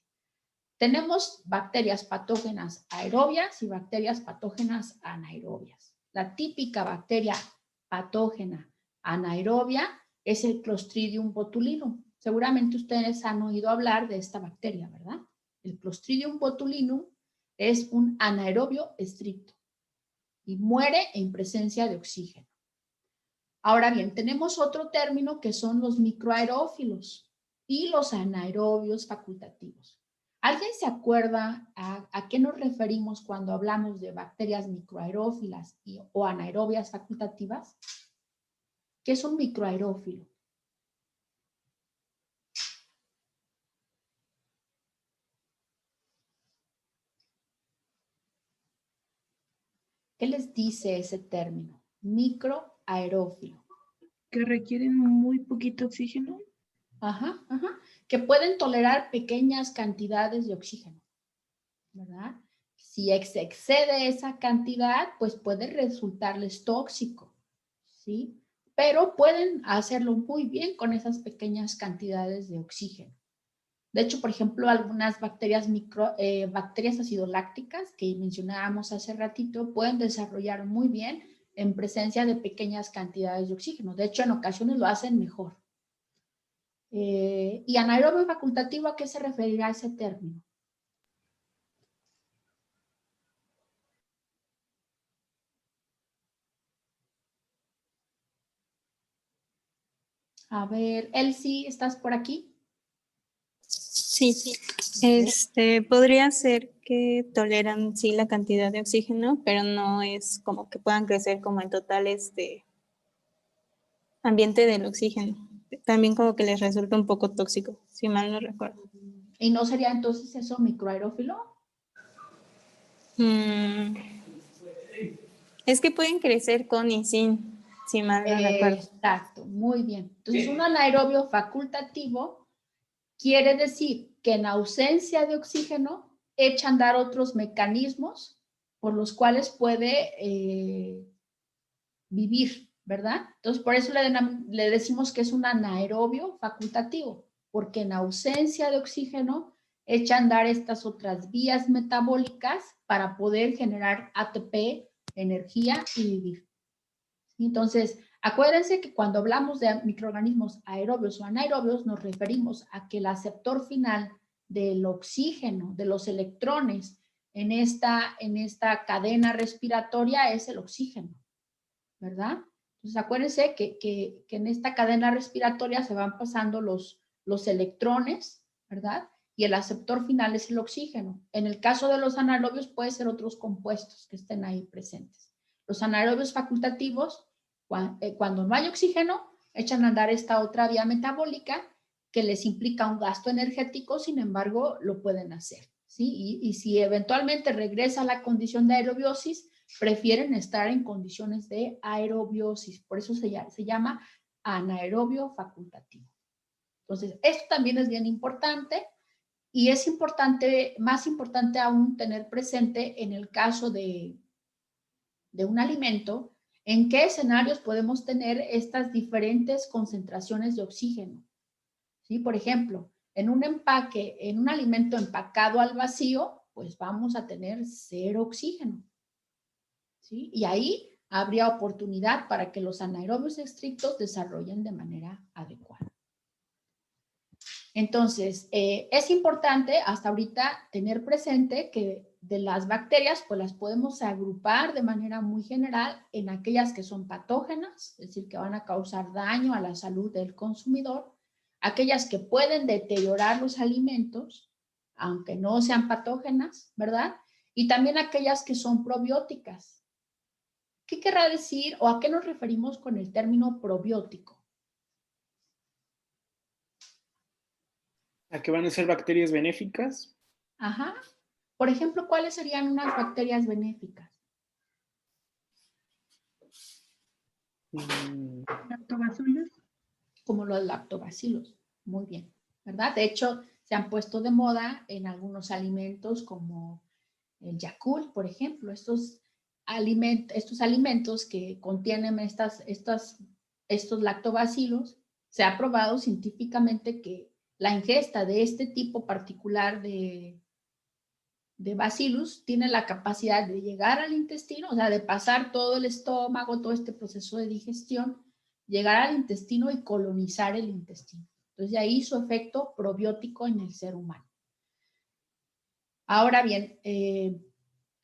Tenemos bacterias patógenas aerobias y bacterias patógenas anaerobias. La típica bacteria patógena anaerobia es el Clostridium botulinum. Seguramente ustedes han oído hablar de esta bacteria, ¿verdad? El Clostridium botulinum es un anaerobio estricto y muere en presencia de oxígeno. Ahora bien, tenemos otro término que son los microaerófilos y los anaerobios facultativos. ¿Alguien se acuerda a qué nos referimos cuando hablamos de bacterias microaerófilas o anaerobias facultativas? ¿Qué es un microaerófilo? ¿Qué les dice ese término? Microaerófilo. Que requieren muy poquito oxígeno. Ajá, ajá. Que pueden tolerar pequeñas cantidades de oxígeno, ¿verdad? Si excede esa cantidad, pues puede resultarles tóxico, ¿sí? Pero pueden hacerlo muy bien con esas pequeñas cantidades de oxígeno. De hecho, por ejemplo, algunas bacterias bacterias acidolácticas que mencionábamos hace ratito pueden desarrollar muy bien en presencia de pequeñas cantidades de oxígeno. De hecho, en ocasiones lo hacen mejor. ¿Y anaerobio facultativo a qué se referirá ese término? A ver, Elsie, ¿estás por aquí? Sí, podría ser que toleran sí la cantidad de oxígeno, pero no es como que puedan crecer como en total ambiente del oxígeno. También como que les resulta un poco tóxico, si mal no recuerdo. ¿Y no sería entonces eso microaerófilo? Es que pueden crecer con y sin, si mal no recuerdo. Exacto, muy bien. Entonces, un anaerobio facultativo quiere decir que en ausencia de oxígeno echa a andar otros mecanismos por los cuales puede vivir, ¿verdad? Entonces, por eso le decimos que es un anaerobio facultativo, porque en ausencia de oxígeno echa a andar estas otras vías metabólicas para poder generar ATP, energía y vivir. Entonces, acuérdense que cuando hablamos de microorganismos aerobios o anaerobios, nos referimos a que el aceptor final del oxígeno, de los electrones en esta cadena respiratoria es el oxígeno, ¿verdad? Entonces, acuérdense que en esta cadena respiratoria se van pasando los electrones, ¿verdad? Y el aceptor final es el oxígeno. En el caso de los anaerobios puede ser otros compuestos que estén ahí presentes. Los anaerobios facultativos, cuando no hay oxígeno, echan a andar esta otra vía metabólica que les implica un gasto energético, sin embargo, lo pueden hacer, ¿sí? Y si eventualmente regresa a la condición de aerobiosis, prefieren estar en condiciones de aerobiosis, por eso se llama anaerobio facultativo. Entonces, esto también es bien importante y es importante, más importante aún tener presente en el caso de un alimento, en qué escenarios podemos tener estas diferentes concentraciones de oxígeno. ¿Sí? Por ejemplo, en un empaque, en un alimento empacado al vacío, pues vamos a tener 0 oxígeno. ¿Sí? Y ahí habría oportunidad para que los anaerobios estrictos desarrollen de manera adecuada. Entonces, es importante hasta ahorita tener presente que de las bacterias, pues las podemos agrupar de manera muy general en aquellas que son patógenas, es decir, que van a causar daño a la salud del consumidor, aquellas que pueden deteriorar los alimentos, aunque no sean patógenas, ¿verdad? Y también aquellas que son probióticas. ¿Qué querrá decir o a qué nos referimos con el término probiótico? ¿A qué van a ser bacterias benéficas? Ajá. Por ejemplo, ¿cuáles serían unas bacterias benéficas? Lactobacilos. Como los lactobacilos. Muy bien, ¿verdad? De hecho, se han puesto de moda en algunos alimentos como el Yakult, por ejemplo. Estos alimentos que contienen estos lactobacilos, se ha probado científicamente que la ingesta de este tipo particular de bacillus tiene la capacidad de llegar al intestino, o sea, de pasar todo el estómago, todo este proceso de digestión, llegar al intestino y colonizar el intestino. Entonces, de ahí su efecto probiótico en el ser humano. Ahora bien,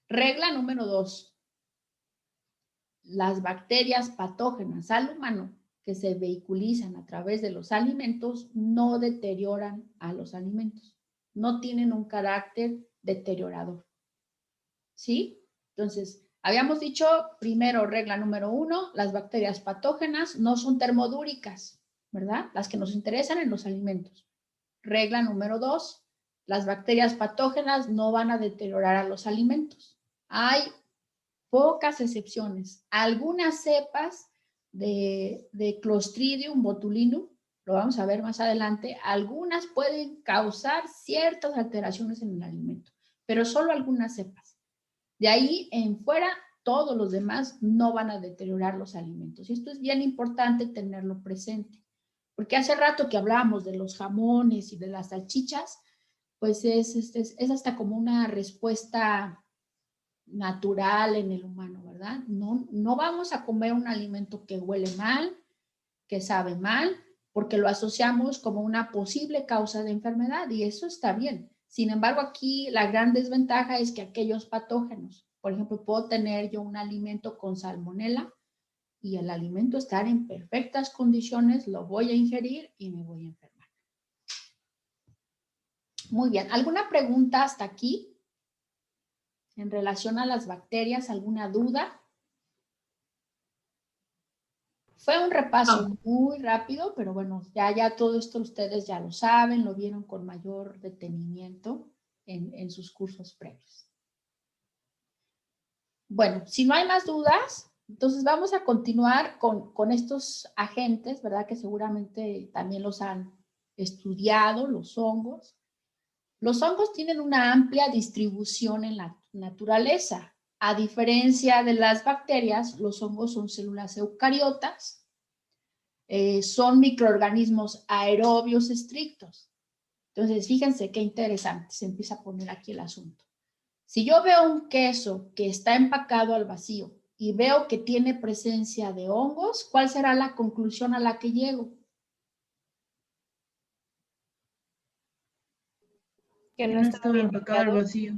regla número 2. Las bacterias patógenas al humano que se vehiculizan a través de los alimentos no deterioran a los alimentos, no tienen un carácter deteriorador. ¿Sí? Entonces, Habíamos dicho, primero, regla número 1, las bacterias patógenas no son termodúricas, ¿verdad? Las que nos interesan en los alimentos. Regla número 2, las bacterias patógenas no van a deteriorar a los alimentos. Hay pocas excepciones. Algunas cepas de Clostridium botulinum, lo vamos a ver más adelante, algunas pueden causar ciertas alteraciones en el alimento, pero solo algunas cepas. De ahí en fuera, todos los demás no van a deteriorar los alimentos. Y esto es bien importante tenerlo presente, porque hace rato que hablábamos de los jamones y de las salchichas, pues es hasta como una respuesta natural en el humano, ¿verdad? No vamos a comer un alimento que huele mal, que sabe mal, porque lo asociamos como una posible causa de enfermedad y eso está bien. Sin embargo, aquí la gran desventaja es que aquellos patógenos, por ejemplo, puedo tener yo un alimento con salmonela y el alimento estar en perfectas condiciones, lo voy a ingerir y me voy a enfermar. Muy bien, ¿alguna pregunta hasta aquí en relación a las bacterias? ¿Alguna duda? Fue un repaso muy rápido, pero bueno, ya todo esto ustedes ya lo saben, lo vieron con mayor detenimiento en sus cursos previos. Bueno, si no hay más dudas, entonces vamos a continuar con estos agentes, ¿verdad? Que seguramente también los han estudiado, los hongos. Los hongos tienen una amplia distribución en la naturaleza. A diferencia de las bacterias, los hongos son células eucariotas, son microorganismos aerobios estrictos. Entonces, fíjense qué interesante, se empieza a poner aquí el asunto. Si yo veo un queso que está empacado al vacío y veo que tiene presencia de hongos, ¿cuál será la conclusión a la que llego? Que no está bien empacado al vacío.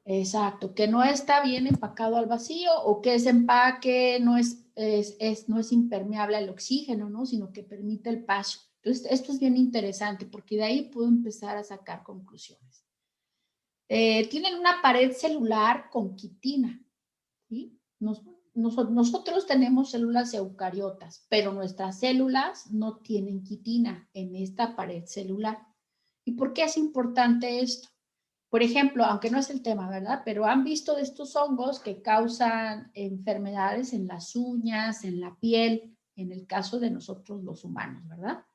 Exacto, que no está bien empacado al vacío o que ese empaque no es impermeable al oxígeno, ¿no? Sino que permite el paso. Entonces, esto es bien interesante porque de ahí puedo empezar a sacar conclusiones. Tienen una pared celular con quitina, ¿sí? Nosotros tenemos células eucariotas, pero nuestras células no tienen quitina en esta pared celular. ¿Y por qué es importante esto? Por ejemplo, aunque no es el tema, ¿verdad? Pero han visto de estos hongos que causan enfermedades en las uñas, en la piel, en el caso de nosotros los humanos, ¿verdad?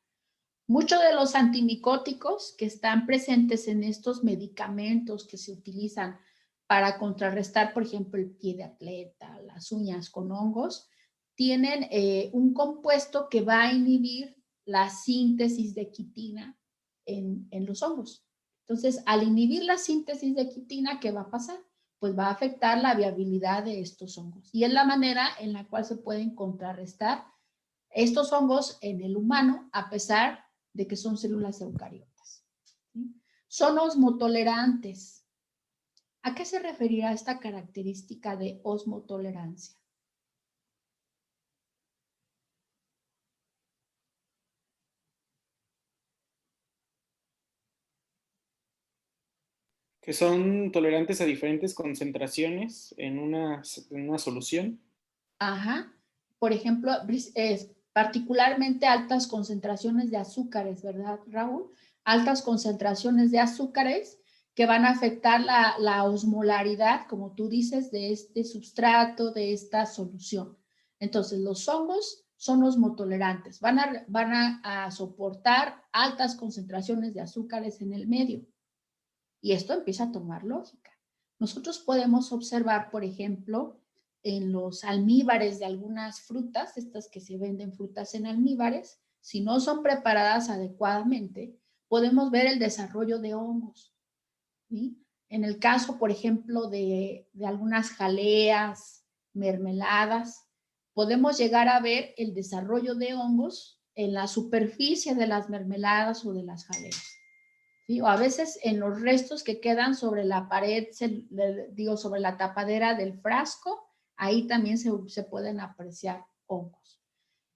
Muchos de los antimicóticos que están presentes en estos medicamentos que se utilizan para contrarrestar, por ejemplo, el pie de atleta, las uñas con hongos, tienen un compuesto que va a inhibir la síntesis de quitina en los hongos. Entonces, al inhibir la síntesis de quitina, ¿qué va a pasar? Pues va a afectar la viabilidad de estos hongos. Y es la manera en la cual se pueden contrarrestar estos hongos en el humano, a pesar de que son células eucariotas. ¿Sí? Son osmotolerantes. ¿A qué se referirá esta característica de osmotolerancia? Que son tolerantes a diferentes concentraciones en una solución. Ajá. Por ejemplo, particularmente altas concentraciones de azúcares, ¿verdad, Raúl? Altas concentraciones de azúcares que van a afectar la osmolaridad, como tú dices, de este sustrato, de esta solución. Entonces, los hongos son osmotolerantes, van a soportar altas concentraciones de azúcares en el medio. Y esto empieza a tomar lógica. Nosotros podemos observar, por ejemplo, en los almíbares de algunas frutas, estas que se venden frutas en almíbares, si no son preparadas adecuadamente, podemos ver el desarrollo de hongos, ¿sí? En el caso, por ejemplo, de algunas jaleas, mermeladas, podemos llegar a ver el desarrollo de hongos en la superficie de las mermeladas o de las jaleas. ¿Sí? O a veces en los restos que quedan sobre la pared, sobre la tapadera del frasco, ahí también se pueden apreciar hongos.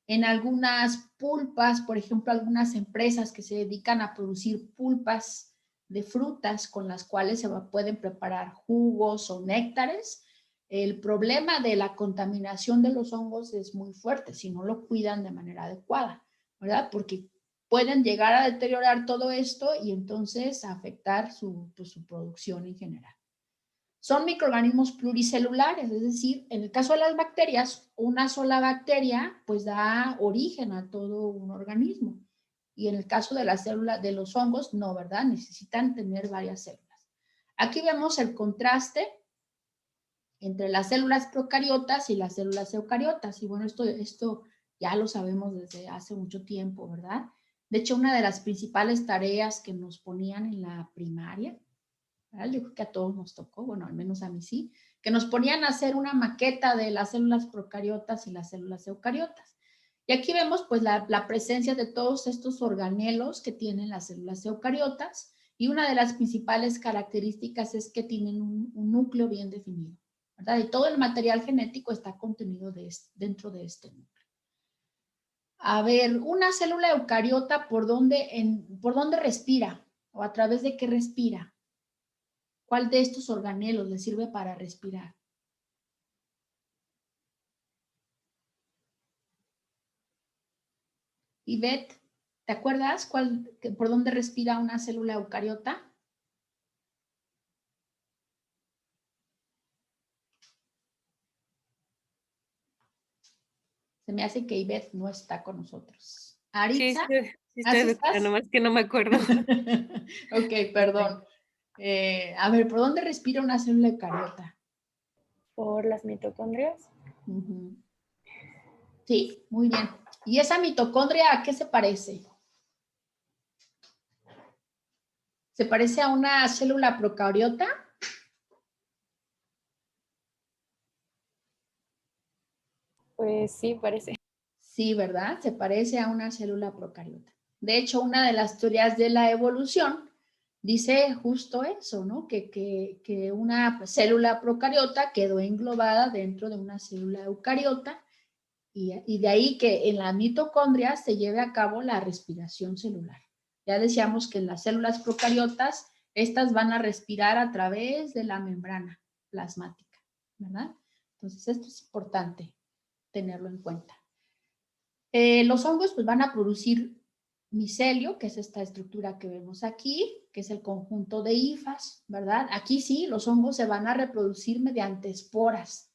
En algunas pulpas, por ejemplo, algunas empresas que se dedican a producir pulpas de frutas con las cuales pueden preparar jugos o néctares, el problema de la contaminación de los hongos es muy fuerte si no lo cuidan de manera adecuada, ¿verdad? Porque pueden llegar a deteriorar todo esto y entonces afectar su producción en general. Son microorganismos pluricelulares, es decir, en el caso de las bacterias, una sola bacteria pues da origen a todo un organismo. Y en el caso de las células de los hongos, no, ¿verdad? Necesitan tener varias células. Aquí vemos el contraste entre las células procariotas y las células eucariotas. Y bueno, esto ya lo sabemos desde hace mucho tiempo, ¿verdad? De hecho, una de las principales tareas que nos ponían en la primaria, ¿verdad? Yo creo que a todos nos tocó, bueno, al menos a mí sí, que nos ponían a hacer una maqueta de las células procariotas y las células eucariotas. Y aquí vemos pues la presencia de todos estos organelos que tienen las células eucariotas, y una de las principales características es que tienen un núcleo bien definido, ¿verdad? Y todo el material genético está contenido dentro de este núcleo. A ver, una célula eucariota, ¿por dónde respira? ¿O a través de qué respira? ¿Cuál de estos organelos le sirve para respirar? Ivette, ¿te acuerdas por dónde respira una célula eucariota? Se me hace que Ivette no está con nosotros. ¿Aritza? Sí, estoy, doctora, nomás que no me acuerdo. Ok, perdón. A ver, ¿por dónde respira una célula eucariota? ¿Por las mitocondrias? Sí, muy bien. ¿Y esa mitocondria a qué se parece? ¿Se parece a una célula procariota? Pues sí, parece. Sí, ¿verdad? Se parece a una célula procariota. De hecho, una de las teorías de la evolución dice justo eso, ¿no? Que una célula procariota quedó englobada dentro de una célula eucariota, y de ahí que en la mitocondria se lleve a cabo la respiración celular. Ya decíamos que en las células procariotas, estas van a respirar a través de la membrana plasmática, ¿verdad? Entonces, esto es importante tenerlo en cuenta. Los hongos pues van a producir micelio, que es esta estructura que vemos aquí, que es el conjunto de hifas, ¿verdad? Aquí sí, los hongos se van a reproducir mediante esporas.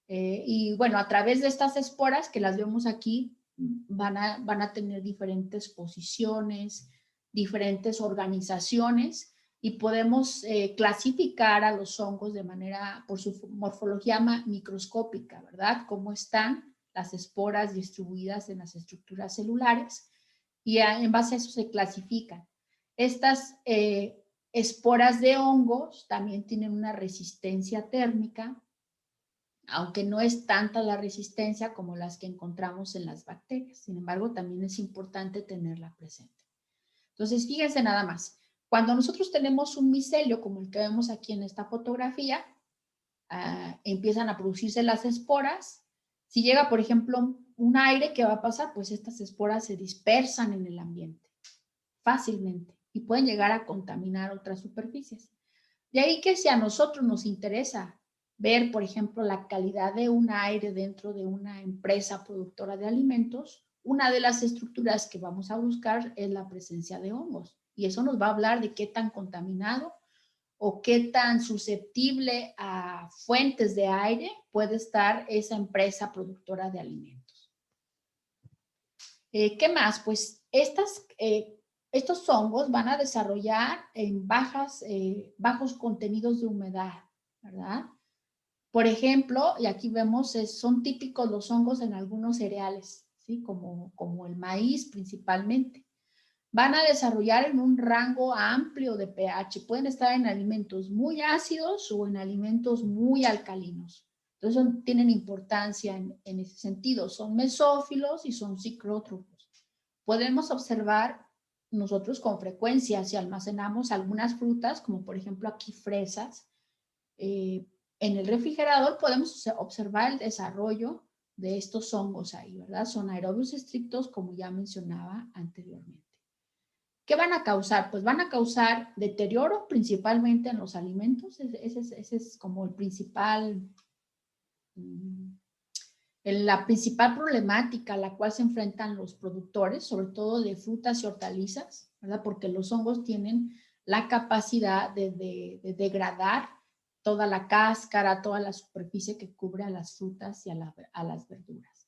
Y bueno, a través de estas esporas que las vemos aquí, van a tener diferentes posiciones, diferentes organizaciones, y podemos clasificar a los hongos de manera, por su morfología microscópica, ¿verdad? Cómo están las esporas distribuidas en las estructuras celulares, y en base a eso se clasifican. Estas esporas de hongos también tienen una resistencia térmica, aunque no es tanta la resistencia como las que encontramos en las bacterias. Sin embargo, también es importante tenerla presente. Entonces, fíjense nada más. Cuando nosotros tenemos un micelio, como el que vemos aquí en esta fotografía, empiezan a producirse las esporas. Si llega, por ejemplo, un aire, ¿qué va a pasar? Pues estas esporas se dispersan en el ambiente fácilmente y pueden llegar a contaminar otras superficies. De ahí que si a nosotros nos interesa ver, por ejemplo, la calidad de un aire dentro de una empresa productora de alimentos, una de las estructuras que vamos a buscar es la presencia de hongos. Y eso nos va a hablar de qué tan contaminado o qué tan susceptible a fuentes de aire puede estar esa empresa productora de alimentos. ¿Qué más? Pues estos hongos van a desarrollar en bajos contenidos de humedad, ¿verdad? Por ejemplo, y aquí vemos, son típicos los hongos en algunos cereales, ¿sí? Como el maíz principalmente. Van a desarrollar en un rango amplio de pH. Pueden estar en alimentos muy ácidos o en alimentos muy alcalinos. Entonces tienen importancia en ese sentido. Son mesófilos y son ciclótrofos. Podemos observar nosotros con frecuencia si almacenamos algunas frutas, como por ejemplo aquí fresas, en el refrigerador podemos observar el desarrollo de estos hongos ahí, ¿verdad? Son aerobios estrictos, como ya mencionaba anteriormente. ¿Qué van a causar? Pues van a causar deterioro principalmente en los alimentos. Ese es como el principal la principal problemática a la cual se enfrentan los productores, sobre todo de frutas y hortalizas, ¿verdad? Porque los hongos tienen la capacidad de degradar toda la cáscara, toda la superficie que cubre a las frutas y a las verduras.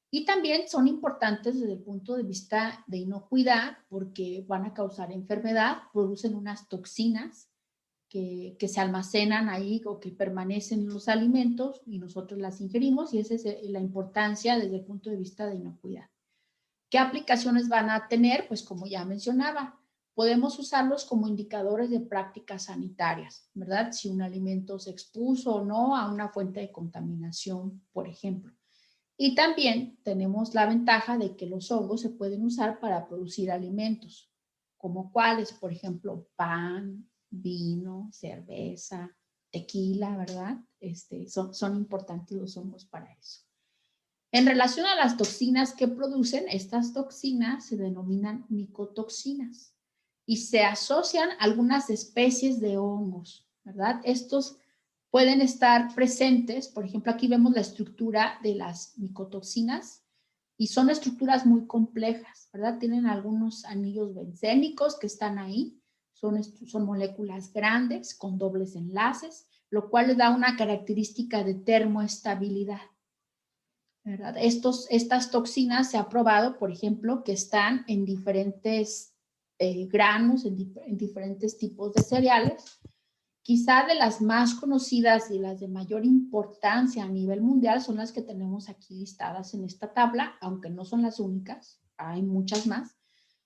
Y también son importantes desde el punto de vista de inocuidad porque van a causar enfermedad, producen unas toxinas que se almacenan ahí o que permanecen en los alimentos y nosotros las ingerimos y esa es la importancia desde el punto de vista de inocuidad. ¿Qué aplicaciones van a tener? Pues como ya mencionaba, podemos usarlos como indicadores de prácticas sanitarias, ¿verdad? Si un alimento se expuso o no a una fuente de contaminación, por ejemplo. Y también tenemos la ventaja de que los hongos se pueden usar para producir alimentos, como cuáles, por ejemplo, pan, vino, cerveza, tequila, ¿verdad? Son importantes los hongos para eso. En relación a las toxinas que producen, estas toxinas se denominan micotoxinas y se asocian a algunas especies de hongos, ¿verdad? Estos pueden estar presentes, por ejemplo, aquí vemos la estructura de las micotoxinas y son estructuras muy complejas, ¿verdad? Tienen algunos anillos bencénicos que están ahí, son moléculas grandes con dobles enlaces, lo cual le da una característica de termoestabilidad, ¿verdad? Estas toxinas se ha probado, por ejemplo, que están en diferentes granos, en diferentes tipos de cereales. Quizá de las más conocidas y las de mayor importancia a nivel mundial son las que tenemos aquí listadas en esta tabla, aunque no son las únicas, hay muchas más,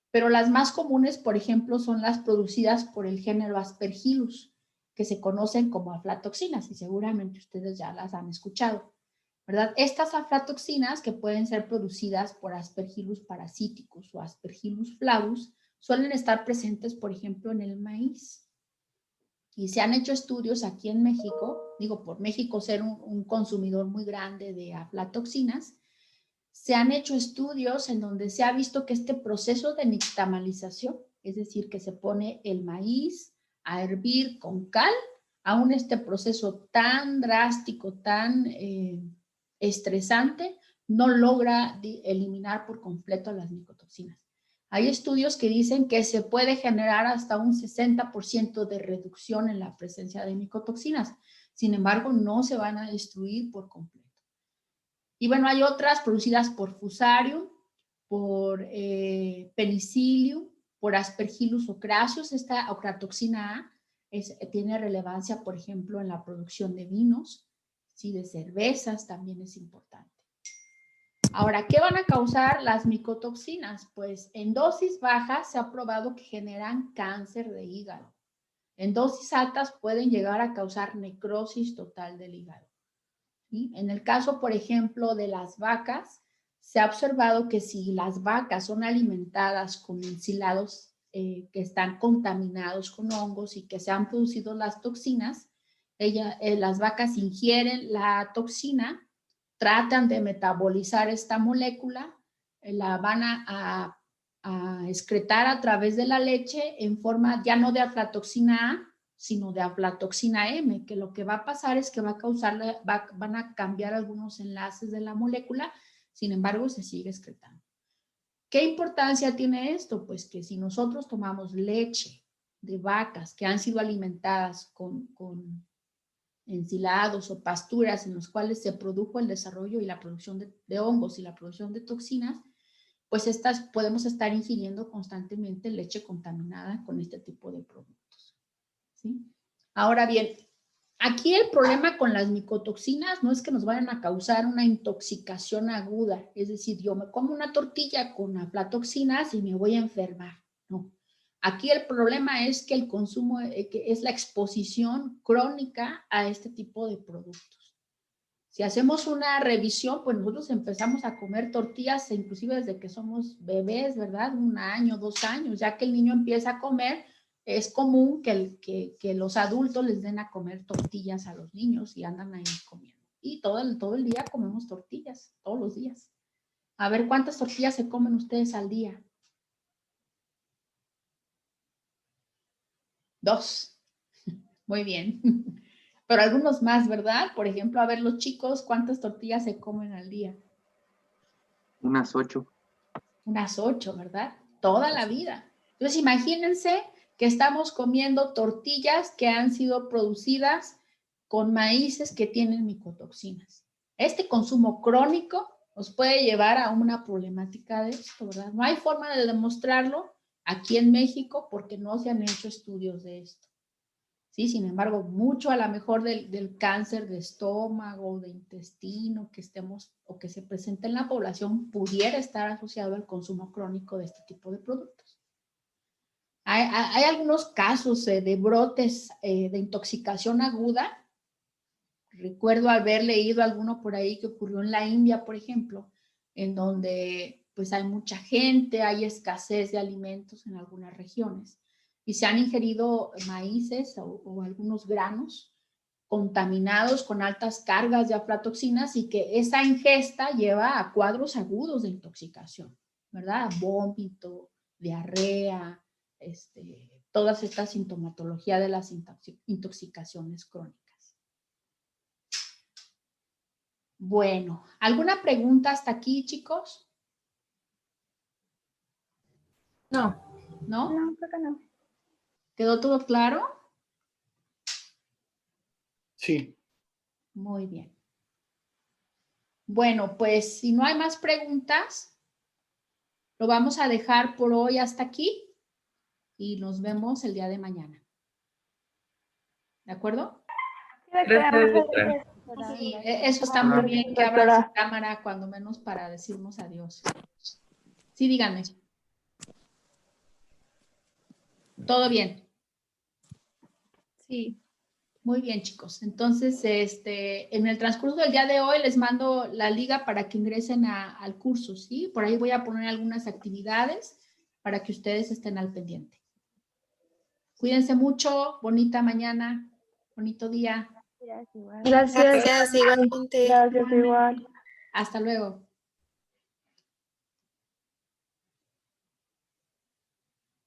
pero las más comunes, por ejemplo, son las producidas por el género Aspergillus, que se conocen como aflatoxinas y seguramente ustedes ya las han escuchado, ¿verdad? Estas aflatoxinas que pueden ser producidas por Aspergillus parasiticus o Aspergillus flavus suelen estar presentes, por ejemplo, en el maíz. Y se han hecho estudios aquí en México, digo, por México ser un consumidor muy grande de aflatoxinas, se han hecho estudios en donde se ha visto que este proceso de nixtamalización, es decir, que se pone el maíz a hervir con cal, aún este proceso tan drástico, tan estresante, no logra eliminar por completo las micotoxinas. Hay estudios que dicen que se puede generar hasta un 60% de reducción en la presencia de micotoxinas. Sin embargo, no se van a destruir por completo. Y bueno, hay otras producidas por Fusarium, por Penicillium, por Aspergillus ocraceus. Esta ocratoxina A tiene relevancia, por ejemplo, en la producción de vinos, ¿sí? De cervezas también es importante. Ahora, ¿qué van a causar las micotoxinas? Pues en dosis bajas se ha probado que generan cáncer de hígado. En dosis altas pueden llegar a causar necrosis total del hígado. ¿Sí? En el caso, por ejemplo, de las vacas, se ha observado que si las vacas son alimentadas con ensilados que están contaminados con hongos y que se han producido las toxinas, las vacas ingieren la toxina, tratan de metabolizar esta molécula, la van a excretar a través de la leche en forma ya no de aflatoxina A, sino de aflatoxina M, que lo que va a pasar es que van a cambiar algunos enlaces de la molécula, sin embargo se sigue excretando. ¿Qué importancia tiene esto? Pues que si nosotros tomamos leche de vacas que han sido alimentadas con ensilados o pasturas en los cuales se produjo el desarrollo y la producción de hongos y la producción de toxinas, pues podemos estar ingiriendo constantemente leche contaminada con este tipo de productos. ¿Sí? Ahora bien, aquí el problema con las micotoxinas no es que nos vayan a causar una intoxicación aguda, es decir, yo me como una tortilla con aflatoxinas y me voy a enfermar, no. Aquí el problema es que el consumo, que es la exposición crónica a este tipo de productos. Si hacemos una revisión, pues nosotros empezamos a comer tortillas inclusive desde que somos bebés, ¿verdad? 1 año, 2 años, ya que el niño empieza a comer, es común que los adultos les den a comer tortillas a los niños y andan ahí comiendo. Y todo el día comemos tortillas, todos los días. A ver, ¿cuántas tortillas se comen ustedes al día? 2. Muy bien. pero algunos más, ¿verdad? Por ejemplo, a ver los chicos, ¿cuántas tortillas se comen al día? Unas 8. Unas 8, ¿verdad? Toda la vida. Entonces, imagínense que estamos comiendo tortillas que han sido producidas con maíces que tienen micotoxinas. Este consumo crónico nos puede llevar a una problemática de esto, ¿verdad? No hay forma de demostrarlo aquí en México porque no se han hecho estudios de esto. Sí, sin embargo, mucho a lo mejor del cáncer de estómago, de intestino que estemos o que se presente en la población pudiera estar asociado al consumo crónico de este tipo de productos. Hay algunos casos de brotes de intoxicación aguda. Recuerdo haber leído alguno por ahí que ocurrió en la India, por ejemplo, en donde pues hay mucha gente, hay escasez de alimentos en algunas regiones y se han ingerido maíces o algunos granos contaminados con altas cargas de aflatoxinas y que esa ingesta lleva a cuadros agudos de intoxicación, ¿verdad? Vómito, diarrea, todas estas sintomatologías de las intoxicaciones crónicas. Bueno, ¿alguna pregunta hasta aquí, chicos? No. ¿No? No, creo que no. ¿Quedó todo claro? Sí. Muy bien. Bueno, pues si no hay más preguntas, lo vamos a dejar por hoy hasta aquí y nos vemos el día de mañana. ¿De acuerdo? Gracias. Sí, eso está muy bien que abran su cámara cuando menos para decirnos adiós. Sí, díganme. ¿Todo bien? Sí. Muy bien, chicos. Entonces, en el transcurso del día de hoy les mando la liga para que ingresen al curso, ¿sí? Por ahí voy a poner algunas actividades para que ustedes estén al pendiente. Cuídense mucho, bonita mañana, bonito día. Gracias, igual. Gracias. Gracias, igualmente. Gracias, igual. Hasta luego.